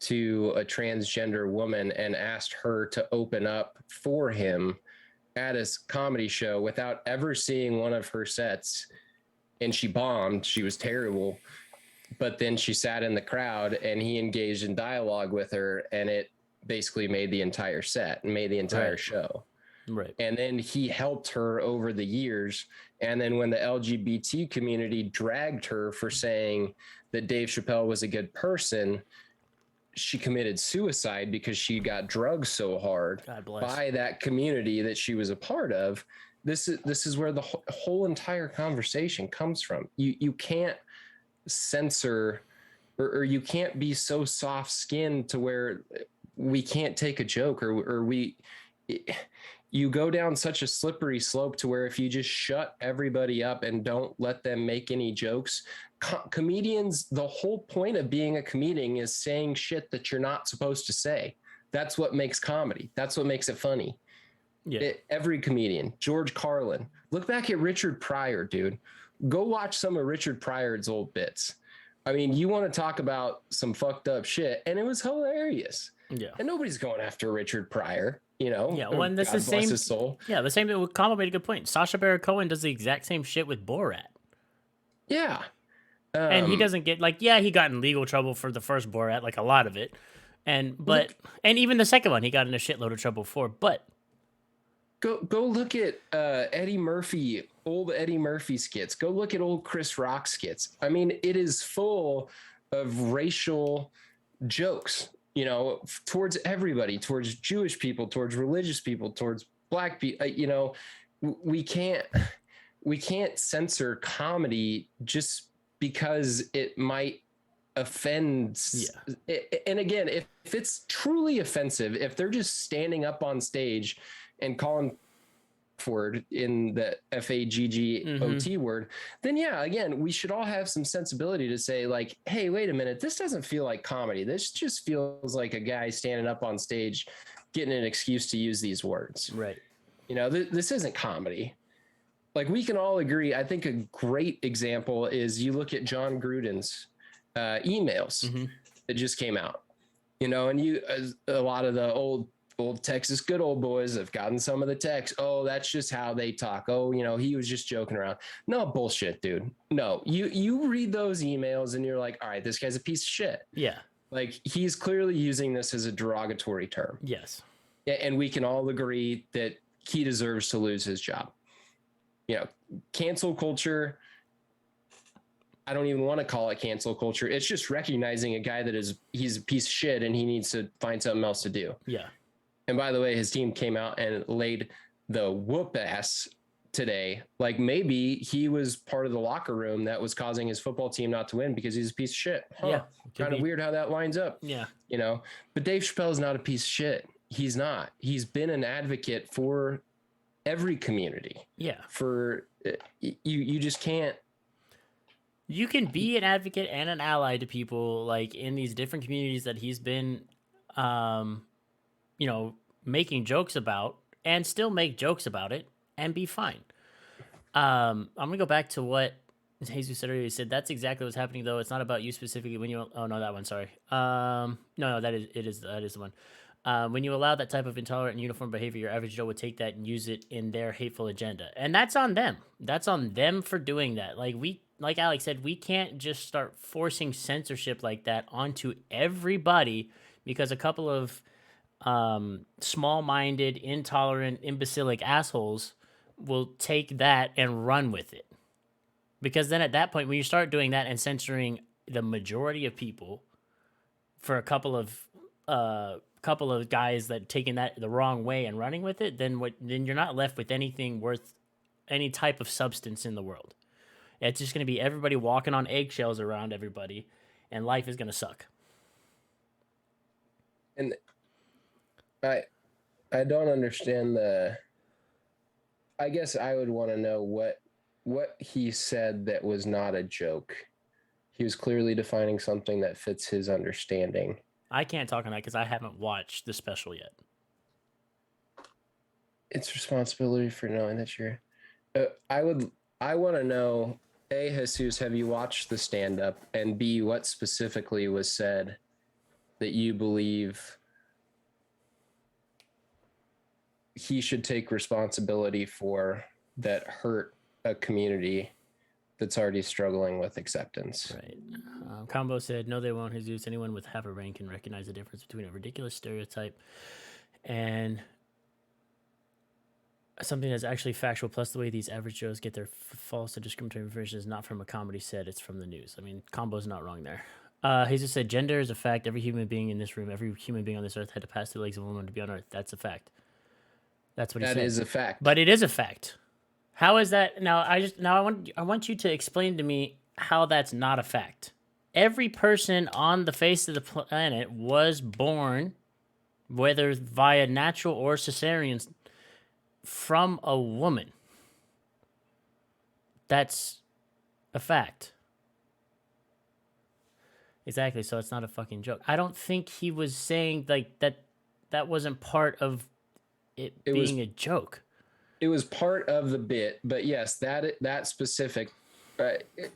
to a transgender woman and asked her to open up for him at his comedy show without ever seeing one of her sets. And she bombed. She was terrible. But then she sat in the crowd and he engaged in dialogue with her, and it basically made the entire set and made the entire show. Right. And then he helped her over the years. And then when the LGBT community dragged her for saying that Dave Chappelle was a good person, she committed suicide because she got drugged so hard by that community that she was a part of. This is where the whole entire conversation comes from. You can't censor or you can't be so soft skinned to where we can't take a joke or you go down such a slippery slope to where if you just shut everybody up and don't let them make any jokes, comedians, the whole point of being a comedian is saying shit that you're not supposed to say. That's what makes comedy. That's what makes it funny. Yeah. Every comedian, George Carlin, look back at Richard Pryor, dude. Go watch some of Richard Pryor's old bits. I mean, you want to talk about some fucked up shit, and it was hilarious. Yeah. And nobody's going after Richard Pryor, you know? Yeah, well, and that's the same. His soul. Yeah, the same thing with Kama made a good point. Sacha Baron Cohen does the exact same shit with Borat. Yeah. And he doesn't get, like, yeah, he got in legal trouble for the first Borat, like a lot of it. And even the second one, he got in a shitload of trouble for, but. Go look at Eddie Murphy, old Eddie Murphy skits. Go look at old Chris Rock skits. I mean, it is full of racial jokes, you know, towards everybody, towards Jewish people, towards religious people, towards black people. You know, we can't censor comedy just because it might offend. Yeah. And again, if it's truly offensive, if they're just standing up on stage and calling forward in the FAGGOT word, then yeah, again, we should all have some sensibility to say like, hey, wait a minute, this doesn't feel like comedy. This just feels like a guy standing up on stage, getting an excuse to use these words. Right. You know, this isn't comedy. Like we can all agree. I think a great example is you look at John Gruden's emails that just came out, you know, and a lot of the old Texas good old boys have gotten some of the text. Oh, that's just how they talk. Oh, you know, he was just joking around. No bullshit, dude. No, you read those emails and you're like, all right, this guy's a piece of shit. Yeah. Like he's clearly using this as a derogatory term. Yes. And we can all agree that he deserves to lose his job. You know, cancel culture. I don't even want to call it cancel culture. It's just recognizing a guy he's a piece of shit and he needs to find something else to do. Yeah. And by the way, his team came out and laid the whoop ass today. Like maybe he was part of the locker room that was causing his football team not to win because he's a piece of shit. Huh. Yeah. Kind of weird how that lines up. Yeah. You know, but Dave Chappelle is not a piece of shit. He's not. He's been an advocate for every community. Yeah. For you just can't. You can be an advocate and an ally to people like in these different communities that he's been, you know, making jokes about and still make jokes about it and be fine. I'm gonna go back to what Jesus said earlier. He said that's exactly what's happening though. It's not about you specifically when you. Oh no, that one. Sorry. No, that is the one. When you allow that type of intolerant and uniform behavior, your average Joe would take that and use it in their hateful agenda, and that's on them. That's on them for doing that. Like Alex said, we can't just start forcing censorship like that onto everybody because a couple of small-minded, intolerant, imbecilic assholes will take that and run with it. Because then at that point, when you start doing that and censoring the majority of people for a couple of couple of guys that taking that the wrong way and running with it, then you're not left with anything worth any type of substance in the world. It's just going to be everybody walking on eggshells around everybody, and life is going to suck. And I I don't understand the. I guess I would want to know what he said that was not a joke. He was clearly defining something that fits his understanding. I can't talk on that because I haven't watched the special yet. It's responsibility for knowing that you're. I want to know. A, Jesus, have you watched the stand up? And B, what specifically was said that you believe he should take responsibility for that hurt a community that's already struggling with acceptance? Right. Combo said, no, they won't, Jesus. Anyone with half a brain can recognize the difference between a ridiculous stereotype and something that's actually factual. Plus, the way these average Joes get their false or discriminatory information is not from a comedy set, it's from the news. I mean, Combo's not wrong there. Jesus said, gender is a fact. Every human being in this room, every human being on this earth had to pass through the legs of a woman to be on earth. That's a fact. That's what he said. That is a fact. But it is a fact. How is that? Now I want you to explain to me how that's not a fact. Every person on the face of the planet was born, whether via natural or cesarean, from a woman. That's a fact. Exactly. So it's not a fucking joke. I don't think he was saying like that. That wasn't part of it being a joke. It was part of the bit, but yes, that specific,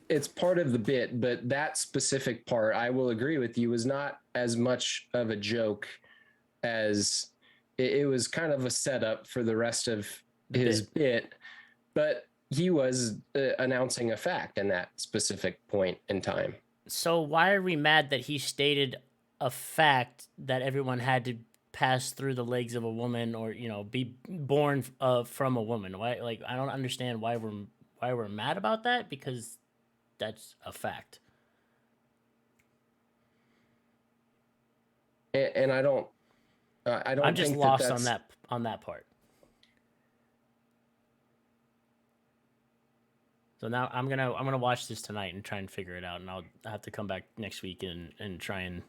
it's part of the bit, but that specific part, I will agree with you, was not as much of a joke as it was kind of a setup for the rest of his bit, but he was announcing a fact in that specific point in time. So why are we mad that he stated a fact that everyone had to pass through the legs of a woman, or be born from a woman? Why? Like, I don't understand why we're mad about that, because that's a fact. And I don't. I'm just lost on that part. So now I'm gonna watch this tonight and try and figure it out, and I'll have to come back next week and try and,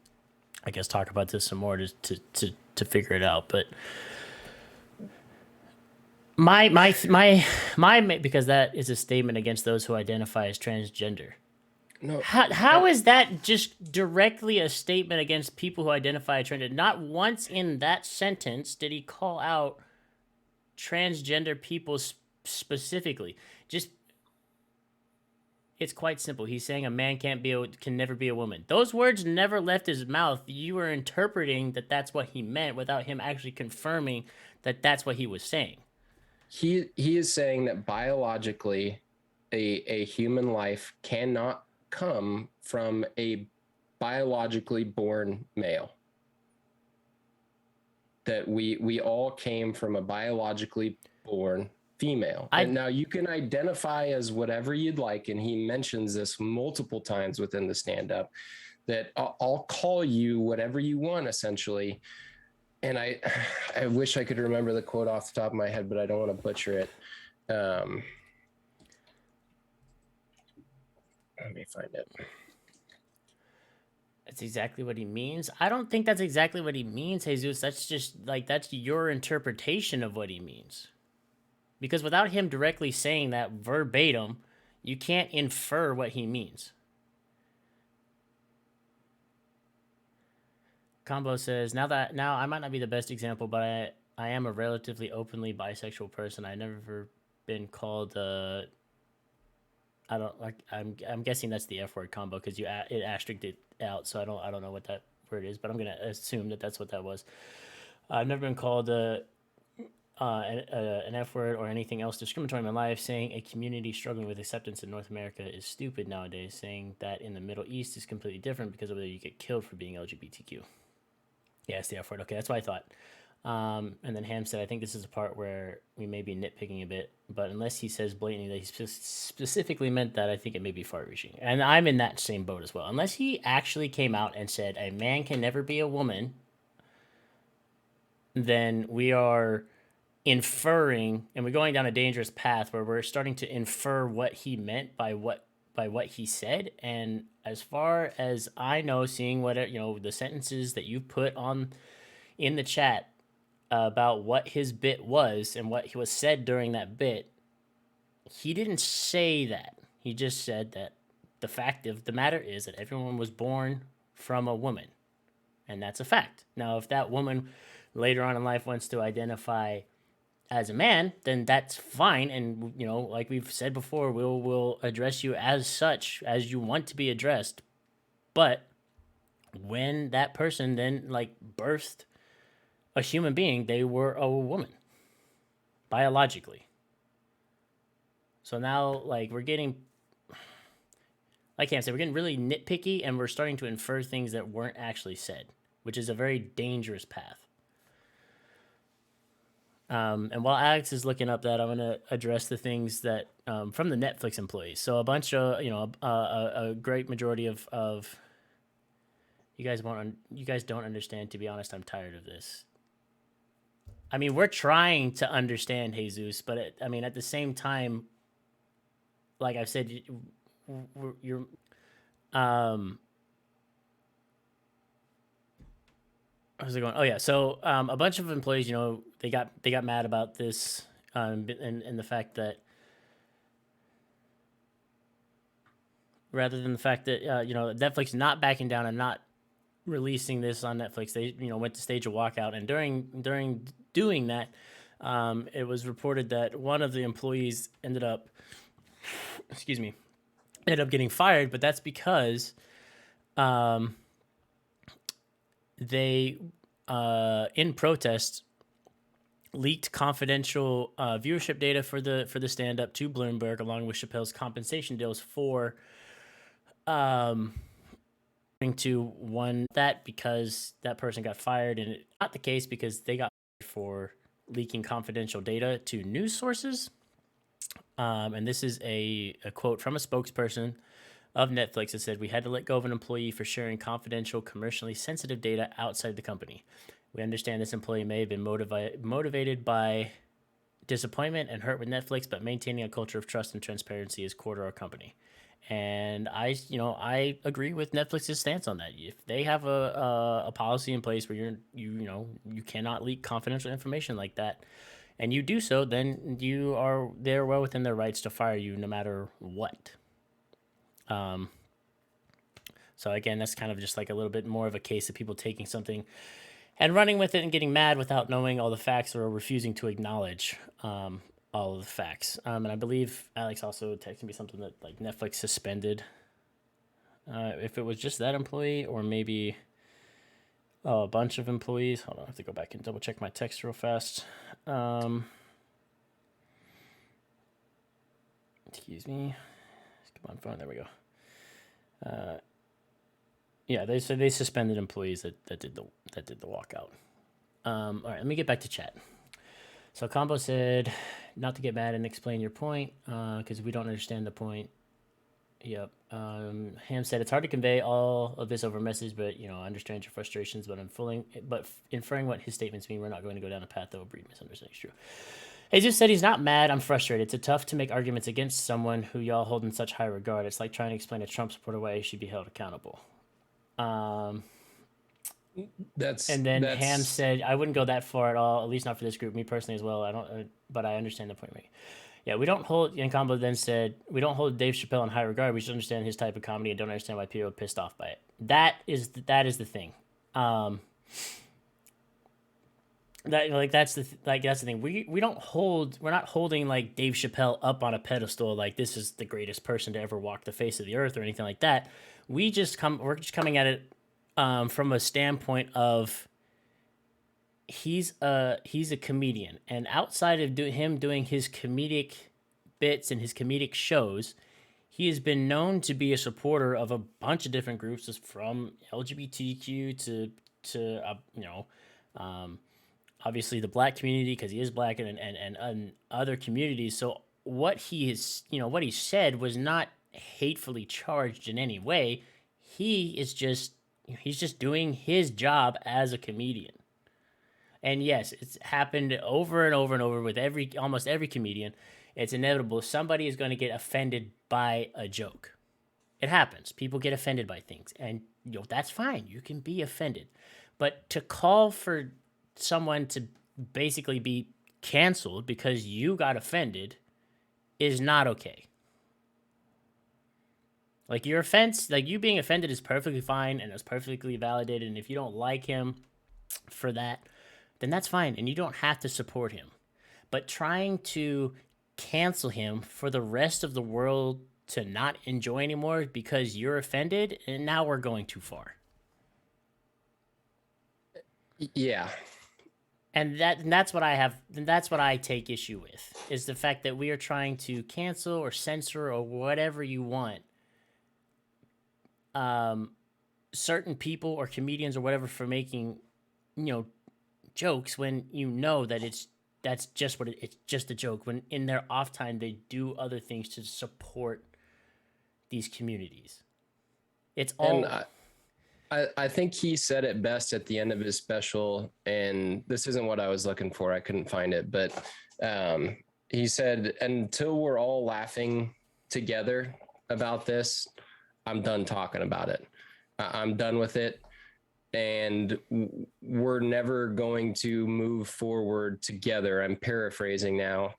I guess, talk about this some more to figure it out. But my because that is a statement against those who identify as transgender. No. How is that just directly a statement against people who identify as transgender? Not once in that sentence did he call out transgender people specifically. Just, it's quite simple. He's saying a man can never be a woman. Those words never left his mouth. You were interpreting that that's what he meant without him actually confirming that that's what he was saying. He is saying that biologically, a human life cannot come from a biologically born male. That we all came from a biologically born female. And now you can identify as whatever you'd like, and he mentions this multiple times within the stand-up, that I'll call you whatever you want, essentially. And I wish I could remember the quote off the top of my head, but I don't want to butcher it. Let me find it. That's exactly what he means. I don't think that's exactly what he means, Jesus. That's just like, that's your interpretation of what he means. Because without him directly saying that verbatim, you can't infer what he means. Combo says, now I might not be the best example, but I am a relatively openly bisexual person. I've never been called I'm guessing that's the F word, Combo, because it asterisked it out, so I don't know what that word is, but I'm gonna assume that that's what that was. I've never been called an F word or anything else discriminatory in my life. Saying a community struggling with acceptance in North America is stupid nowadays. Saying that in the Middle East is completely different, because over there you get killed for being LGBTQ. Yeah, it's the F word. Okay, that's what I thought. And then Ham said, I think this is a part where we may be nitpicking a bit, but unless he says blatantly that he specifically meant that, I think it may be far-reaching. And I'm in that same boat as well. Unless he actually came out and said a man can never be a woman, then we are inferring, and we're going down a dangerous path where we're starting to infer what he meant by what he said. And as far as I know, seeing what the sentences that you put on in the chat about what his bit was and what he was said during that bit, he didn't say that. He just said that the fact of the matter is that everyone was born from a woman, and that's a fact. Now, if that woman later on in life wants to identify as a man, then that's fine. And like we've said before, we'll address you as such as you want to be addressed. But when that person then like birthed a human being, they were a woman biologically. So now like we're getting, I can't say, we're getting really nitpicky, and we're starting to infer things that weren't actually said, which is a very dangerous path. And while Alex is looking up that, I'm going to address the things that from the Netflix employees. So a bunch of, a great majority of you guys don't understand. To be honest, I'm tired of this. I mean, we're trying to understand Jesus, but at the same time, like I've said, you're how's it going? Oh yeah, so a bunch of employees, they got mad about this, and the fact that rather than the fact that Netflix not backing down and not releasing this on Netflix, they went to stage a walkout, and during doing that, it was reported that one of the employees ended up, excuse me, ended up getting fired, but that's because they in protest leaked confidential viewership data for the stand-up to Bloomberg, along with Chappelle's compensation deals for to one that because that person got fired, and it's not the case because they got fired for leaking confidential data to news sources. And this is a quote from a spokesperson of Netflix that said, "We had to let go of an employee for sharing confidential, commercially sensitive data outside the company. We understand this employee may have been motivated by disappointment and hurt with Netflix, but maintaining a culture of trust and transparency is core to our company." And I agree with Netflix's stance on that. If they have a policy in place where you cannot leak confidential information like that, and you do so, then they're well within their rights to fire you no matter what. So again, that's kind of just like a little bit more of a case of people taking something and running with it and getting mad without knowing all the facts or refusing to acknowledge all of the facts. And I believe Alex also texted me something that like Netflix suspended. If it was just that employee or maybe a bunch of employees. Hold on, I have to go back and double check my text real fast. Excuse me. Come on, phone. There we go. Yeah, they said they suspended employees that did the walkout. All right, let me get back to chat. So Combo said, not to get mad and explain your point, because we don't understand the point. Yep. Ham said, it's hard to convey all of this over message, but I understand your frustrations, but inferring what his statements mean, we're not going to go down a path that will breed misunderstanding. True. He just said he's not mad. I'm frustrated. It's tough to make arguments against someone who y'all hold in such high regard. It's like trying to explain a Trump supporter why he should be held accountable. And then Ham said, I wouldn't go that far at all, at least not for this group. Me personally as well. I don't, but I understand the point. Yeah, we don't hold. And Combo then said, we don't hold Dave Chappelle in high regard. We should understand his type of comedy and don't understand why people are pissed off by it. That is the thing. That's the thing. We're not holding like Dave Chappelle up on a pedestal like this is the greatest person to ever walk the face of the earth or anything like that. We're just coming at it from a standpoint of he's a comedian, and outside of him doing his comedic bits and his comedic shows, he has been known to be a supporter of a bunch of different groups, just from LGBTQ to obviously the black community because he is black, and other communities. So what he said was not hatefully charged in any way. He's just doing his job as a comedian. And yes, it's happened over and over and over with almost every comedian. It's inevitable. Somebody is going to get offended by a joke. It happens. People get offended by things, and that's fine. You can be offended, but to call for someone to basically be canceled because you got offended is not okay. Like your offense, like you being offended is perfectly fine and it's perfectly validated. And if you don't like him for that, then that's fine. And you don't have to support him. But trying to cancel him for the rest of the world to not enjoy anymore because you're offended, and now we're going too far. Yeah. And that's what I have. And that's what I take issue with is the fact that we are trying to cancel or censor or whatever you want um, certain people or comedians or whatever for making you know jokes when you know that that's just it's just a joke when in their off time they do other things to support these communities. It's And all I think he said it best at the end of his special, and this isn't what I was looking for. I couldn't find it, but he said, "Until we're all laughing together about this, I'm done talking about it. I'm done with it, and we're never going to move forward together." I'm paraphrasing now.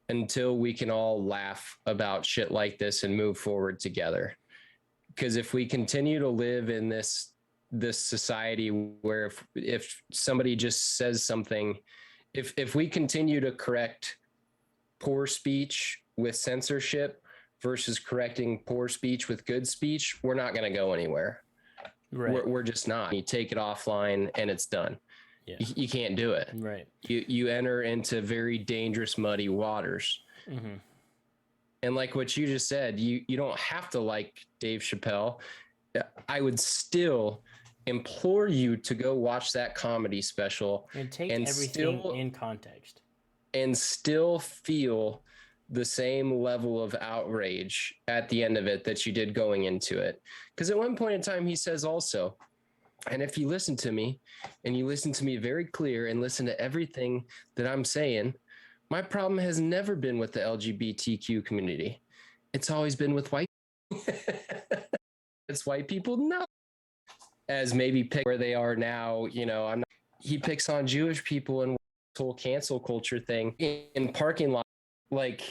Until we can all laugh about shit like this and move forward together, because if we continue to live in this society where if somebody just says something, if we continue to correct poor speech with censorship versus correcting poor speech with good speech, we're not going to go anywhere. right. We're just not. You take it offline and it's done. Yeah. You can't do it. Right. You enter into very dangerous muddy waters. Mm-hmm. And like what you just said, you don't have to like Dave Chappelle. I would still implore you to go watch that comedy special And take and everything still in context. feel the same level of outrage at the end of it that you did going into it. Because at one point in time, he says also, and if you listen to me and you listen to me very clear and listen to everything that I'm saying, my problem has never been with the LGBTQ community. It's always been with white. It's white people. No, as maybe pick where they are now. I'm not, he picks on Jewish people and whole cancel culture thing in parking lot. Like,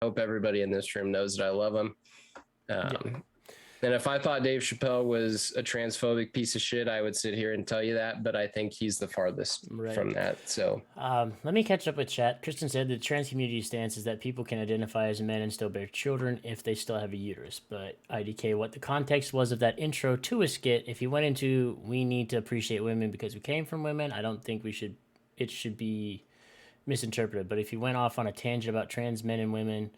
I hope everybody in this room knows that I love him. Yeah. And if I thought Dave Chappelle was a transphobic piece of shit, I would sit here and tell you that. But I think he's the farthest Right. from that. So let me catch up with chat. Kristen said the trans community stance is that people can identify as men and still bear children if they still have a uterus. But IDK, what the context was of that intro to a skit, if you went into we need to appreciate women because we came from women, I don't think it should be misinterpreted. But if you went off on a tangent about trans men and women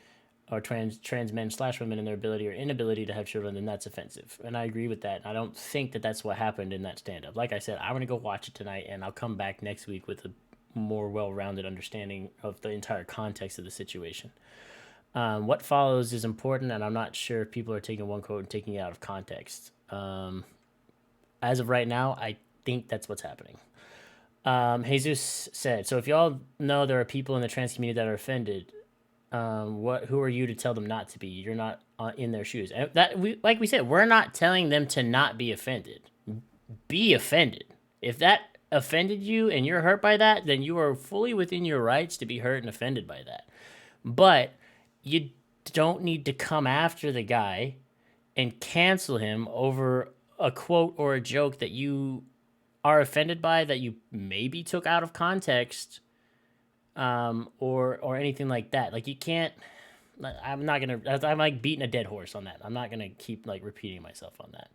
or trans men slash women and their ability or inability to have children, then that's offensive. And I agree with that. I don't think that that's what happened in that stand up. Like I said, I'm going to go watch it tonight and I'll come back next week with a more well rounded understanding of the entire context of the situation. What follows is important, and I'm not sure if people are taking one quote and taking it out of context. As of right now, I think that's what's happening. Jesus said, so if y'all know there are people in the trans community that are offended, who are you to tell them not to be? You're not in their shoes. And like we said, we're not telling them to not be offended. Be offended. If that offended you and you're hurt by that, then you are fully within your rights to be hurt and offended by that. But you don't need to come after the guy and cancel him over a quote or a joke that you are offended by that you maybe took out of context, or anything like that. Like you can't. I'm not gonna. I'm like beating a dead horse on that. I'm not gonna keep like repeating myself on that.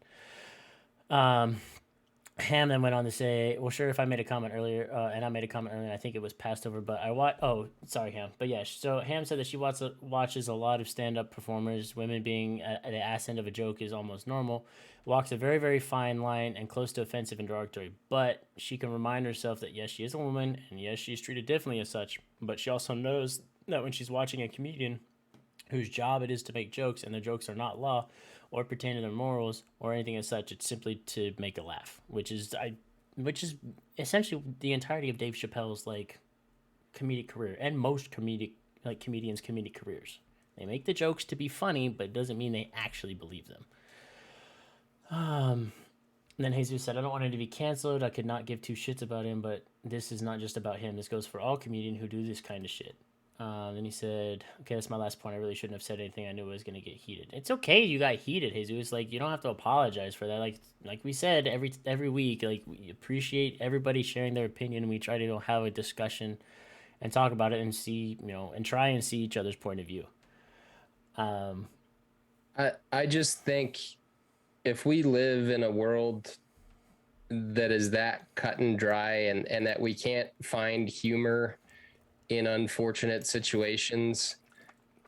Ham then went on to say, "Well, sure, if I made a comment earlier, and I made a comment earlier, I think it was passed over, but I watch. Oh, sorry, Ham. But yeah, so Ham said that she watches a lot of stand-up performers. Women being at the ass end of a joke is almost normal. Walks a very, very fine line and close to offensive and derogatory. But she can remind herself that yes, she is a woman, and yes, she's treated differently as such. But she also knows that when she's watching a comedian whose job it is to make jokes, and their jokes are not law or pertain to their morals or anything as such. It's simply to make a laugh, which is which is essentially the entirety of Dave Chappelle's like comedic career and most comedians' comedic careers. They make the jokes to be funny, but it doesn't mean they actually believe them. And then Jesus said, I don't want him to be canceled. I could not give two shits about him, but this is not just about him. This goes for all comedians who do this kind of shit. Then he said, okay, that's my last point. I really shouldn't have said anything. I knew it was going to get heated. It's okay you got heated, Jesus. Like, you don't have to apologize for that. Like we said every week, like, we appreciate everybody sharing their opinion, and we try to have a discussion and talk about it and see, and try and see each other's point of view. I just think if we live in a world that is that cut and dry, and that we can't find humor in unfortunate situations,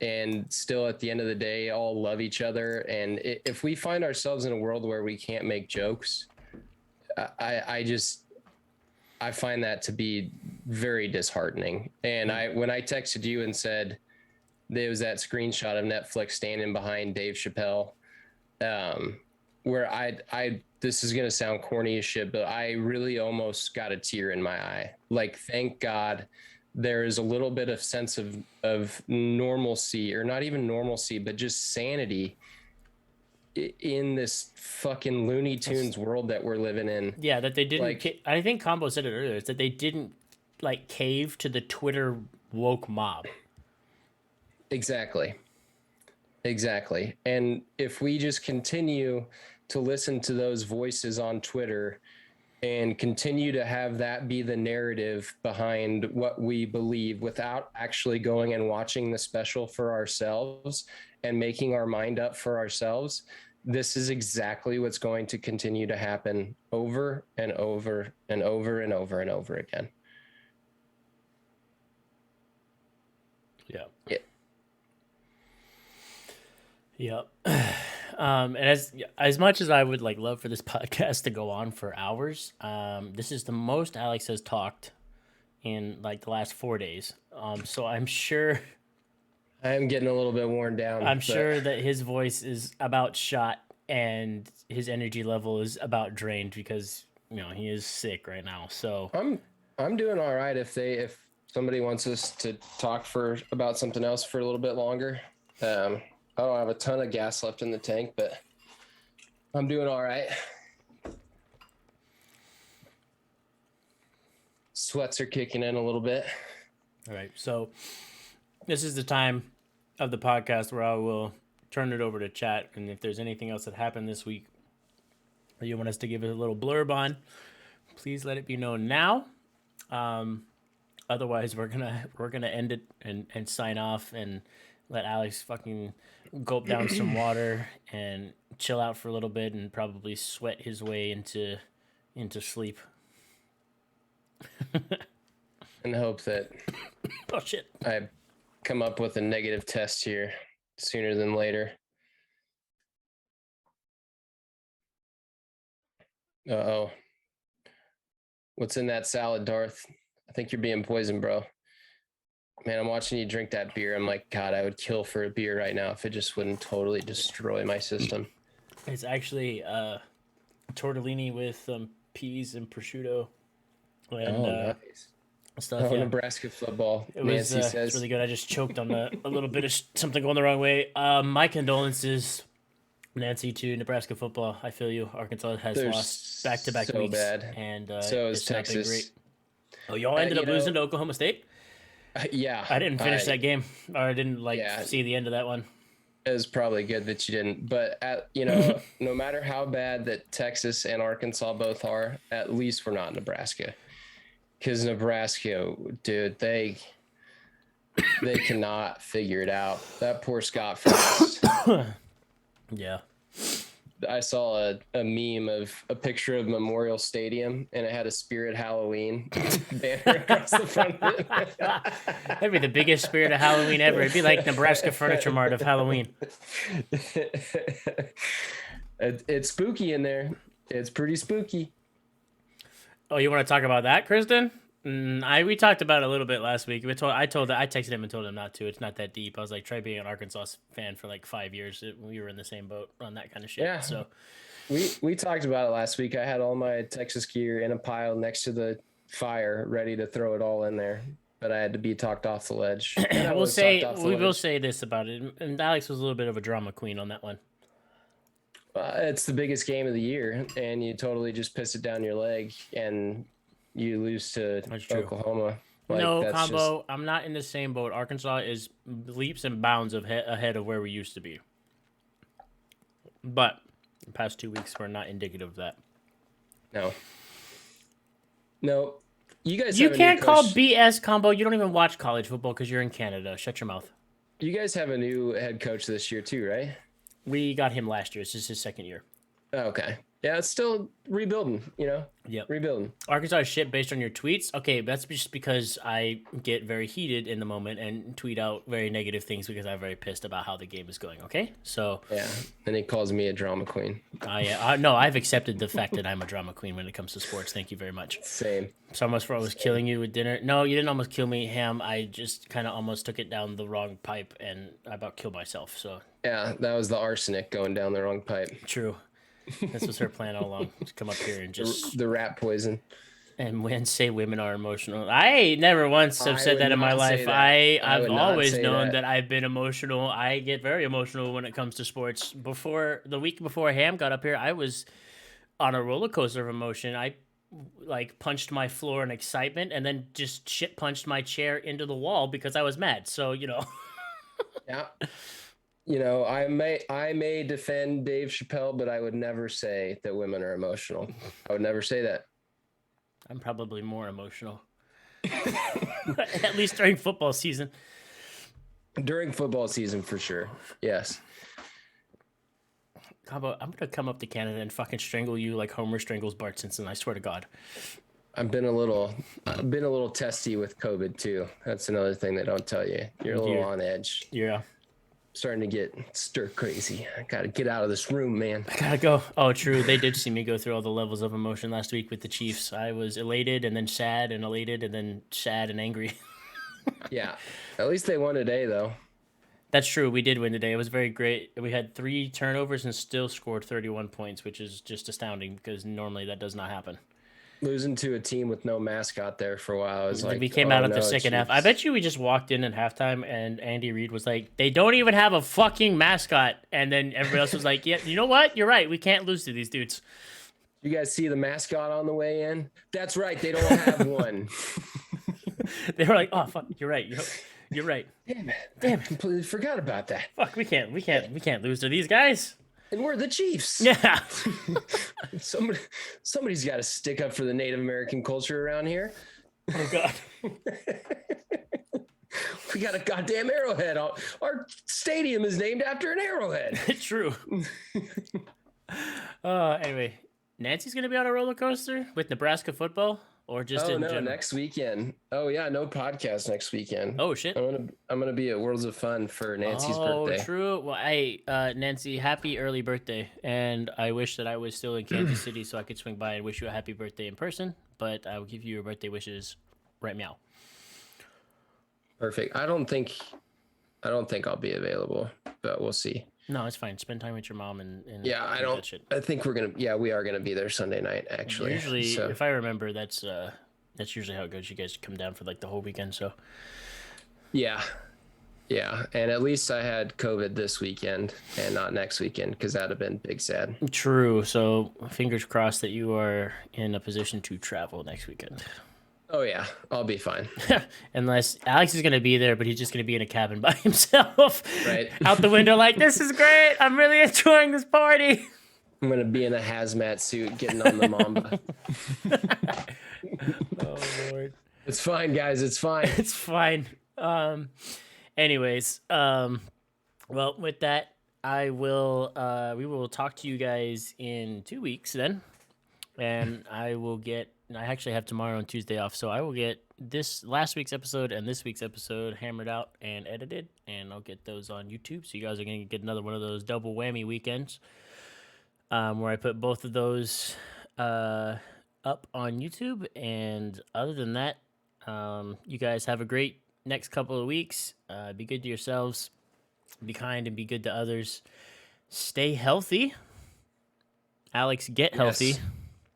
and still at the end of the day all love each other, and if we find ourselves in a world where we can't make jokes, I find that to be very disheartening. And when I texted you and said there was that screenshot of Netflix standing behind Dave Chappelle, where I this is gonna sound corny as shit, but I really almost got a tear in my eye. Like, thank God there is a little bit of sense of normalcy, or not even normalcy, but just sanity in this fucking Looney Tunes world that we're living in. Yeah, that they didn't. I think Combo said it earlier. It's that they didn't like cave to the Twitter woke mob. Exactly. And if we just continue to listen to those voices on Twitter and continue to have that be the narrative behind what we believe, without actually going and watching the special for ourselves and making our mind up for ourselves, this is exactly what's going to continue to happen over and over and over and over and over again. Yeah. Yeah. Yep. And as much as I would love for this podcast to go on for hours, this is the most Alex has talked in the last 4 days. So I'm sure I am getting a little bit worn down. I'm sure that his voice is about shot and his energy level is about drained, because he is sick right now. So I'm doing all right. If somebody wants us to talk about something else for a little bit longer, I don't have a ton of gas left in the tank, but I'm doing all right. Sweats are kicking in a little bit. All right. So this is the time of the podcast where I will turn it over to chat. And if there's anything else that happened this week that you want us to give it a little blurb on, please let it be known now. Otherwise, we're gonna end it and sign off and let Alex fucking gulp down some water and chill out for a little bit and probably sweat his way into sleep. And hope that oh shit, I come up with a negative test here sooner than later. Uh-oh. What's in that salad, Darth? I think you're being poisoned, bro. Man, I'm watching you drink that beer. I'm like, God, I would kill for a beer right now if it just wouldn't totally destroy my system. It's actually tortellini with peas and prosciutto and nice stuff. Oh, yeah. Nebraska football. Nancy says it's really good. I just choked on a little bit of something going the wrong way. My condolences, Nancy, to Nebraska football. I feel you. Arkansas has lost back-to-back weeks, bad, and so is Texas. Great. Oh, y'all ended up losing to Oklahoma State? Yeah. I didn't finish that game, or I didn't see the end of that one. It was probably good that you didn't, but no matter how bad that Texas and Arkansas both are, at least we're not Nebraska. Because Nebraska, dude, they cannot figure it out. That poor Scott Frost. Yeah. I saw a meme of a picture of Memorial Stadium, and it had a Spirit Halloween banner across the front of it. That'd be the biggest Spirit of Halloween ever. It'd be like Nebraska Furniture Mart of Halloween. It's spooky in there. It's pretty spooky. Oh, you want to talk about that, Kristen? We talked about it a little bit last week. I texted him and told him not to. It's not that deep. I was like, try being an Arkansas fan for 5 years. We were in the same boat on that kind of shit. Yeah. So We talked about it last week. I had all my Texas gear in a pile next to the fire, ready to throw it all in there, but I had to be talked off the ledge, and I We'll was talked say off the we will ledge. say this about it, and Alex was a little bit of a drama queen on that one. It's the biggest game of the year, and you totally just piss it down your leg, and you lose to That's true. Oklahoma. Like No, that's just combo. I'm not in the same boat. Arkansas is leaps and bounds ahead of where we used to be, but the past 2 weeks were not indicative of that. no, no. You guys You have a new can't call coach. BS combo. You don't even watch college football because you're in Canada. Shut your mouth. You guys have a new head coach this year too, right? We got him last year. This is his second year. Oh, okay. Yeah, it's still rebuilding. Yep. Rebuilding. Arkansas is shit based on your tweets. Okay, that's just because I get very heated in the moment and tweet out very negative things because I'm very pissed about how the game is going. Okay, so Yeah, and he calls me a drama queen. no, I've accepted the fact that I'm a drama queen when it comes to sports. Thank you very much. Same. So almost for almost killing you with dinner. No, you didn't almost kill me, Ham. I just kind of almost took it down the wrong pipe and I about killed myself. So Yeah, that was the arsenic going down the wrong pipe. true. This was her plan all along to come up here and just The rat poison. and say women are emotional. I never once have I said would that in my not say life. that. I I've would not always say known that. that I've been emotional. I get very emotional when it comes to sports. Before the week before Ham got up here, I was on a roller coaster of emotion. I like punched my floor in excitement and then just shit punched my chair into the wall because I was mad. So, Yeah. I may defend Dave Chapelle, but I would never say that women are emotional. I would never say that. I'm probably more emotional. At least during football season. During football season, for sure. Yes. Combo, I'm gonna come up to Canada and fucking strangle you like Homer strangles Bart Simpson. I swear to God. I've been a little testy with COVID too. That's another thing they don't tell you. You're a little on edge. Yeah. Starting to get stir crazy. I gotta get out of this room, man. I gotta go. Oh, true. They did see me go through all the levels of emotion last week with the Chiefs. I was elated and then sad and elated and then sad and angry. Yeah. At least they won today, though. That's true. We did win today. It was very great. We had 3 turnovers and still scored 31 points, which is just astounding because normally that does not happen. Losing to a team with no mascot there for a while is like We came out of the no, second half. I Chiefs. bet you we just walked in at halftime and Andy Reid was like, they don't even have a fucking mascot. And then everybody else was like, yeah, you know what? You're right. We can't lose to these dudes. You guys see the mascot on the way in? That's right. They don't have one. They were like, oh, fuck, you're right. You're right. Damn it. Damn I it. completely forgot about that. Fuck, we can't lose to these guys. And we're the Chiefs. Yeah. Somebody's got to stick up for the Native American culture around here. Oh God. We got a goddamn arrowhead. Our stadium is named after an arrowhead. True. Anyway, Nancy's gonna be on a roller coaster with Nebraska football, or just Oh in no, general. next weekend. Oh yeah, no podcast next weekend. Oh shit. I'm gonna be at Worlds of Fun for Nancy's birthday. Oh, true. Well, hey, Nancy, happy early birthday, and I wish that I was still in Kansas City so I could swing by and wish you a happy birthday in person. But I will give you your birthday wishes right meow. Perfect. I don't think I'll be available, but we'll see. No, it's fine. Spend time with your mom and Yeah, I do don't. that shit. I think we are gonna be there Sunday night. Actually, Usually, So, if I remember, that's usually how it goes. You guys come down for like the whole weekend, so. yeah, and at least I had COVID this weekend and not next weekend because that'd have been big sad. True. So fingers crossed that you are in a position to travel next weekend. Oh yeah, I'll be fine. Unless Alex is going to be there, but he's just going to be in a cabin by himself. Right. Out the window like, this is great. I'm really enjoying this party. I'm gonna be in a hazmat suit getting on the Mamba. Oh, Lord. It's fine, guys. It's fine. It's fine. Anyways, well, with that, we will talk to you guys in 2 weeks then. And I actually have tomorrow and Tuesday off, so I will get this last week's episode and this week's episode hammered out and edited, and I'll get those on YouTube. So you guys are going to get another one of those double whammy weekends where I put both of those up on YouTube. And other than that, you guys have a great next couple of weeks. Be good to yourselves, be kind, and be good to others. Stay healthy. Alex, get healthy.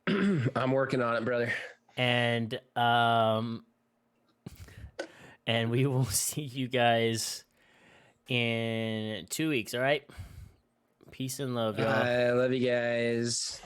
Yes. I'm working on it, brother. And we will see you guys in 2 weeks. All right. Peace and love, y'all. I love you guys.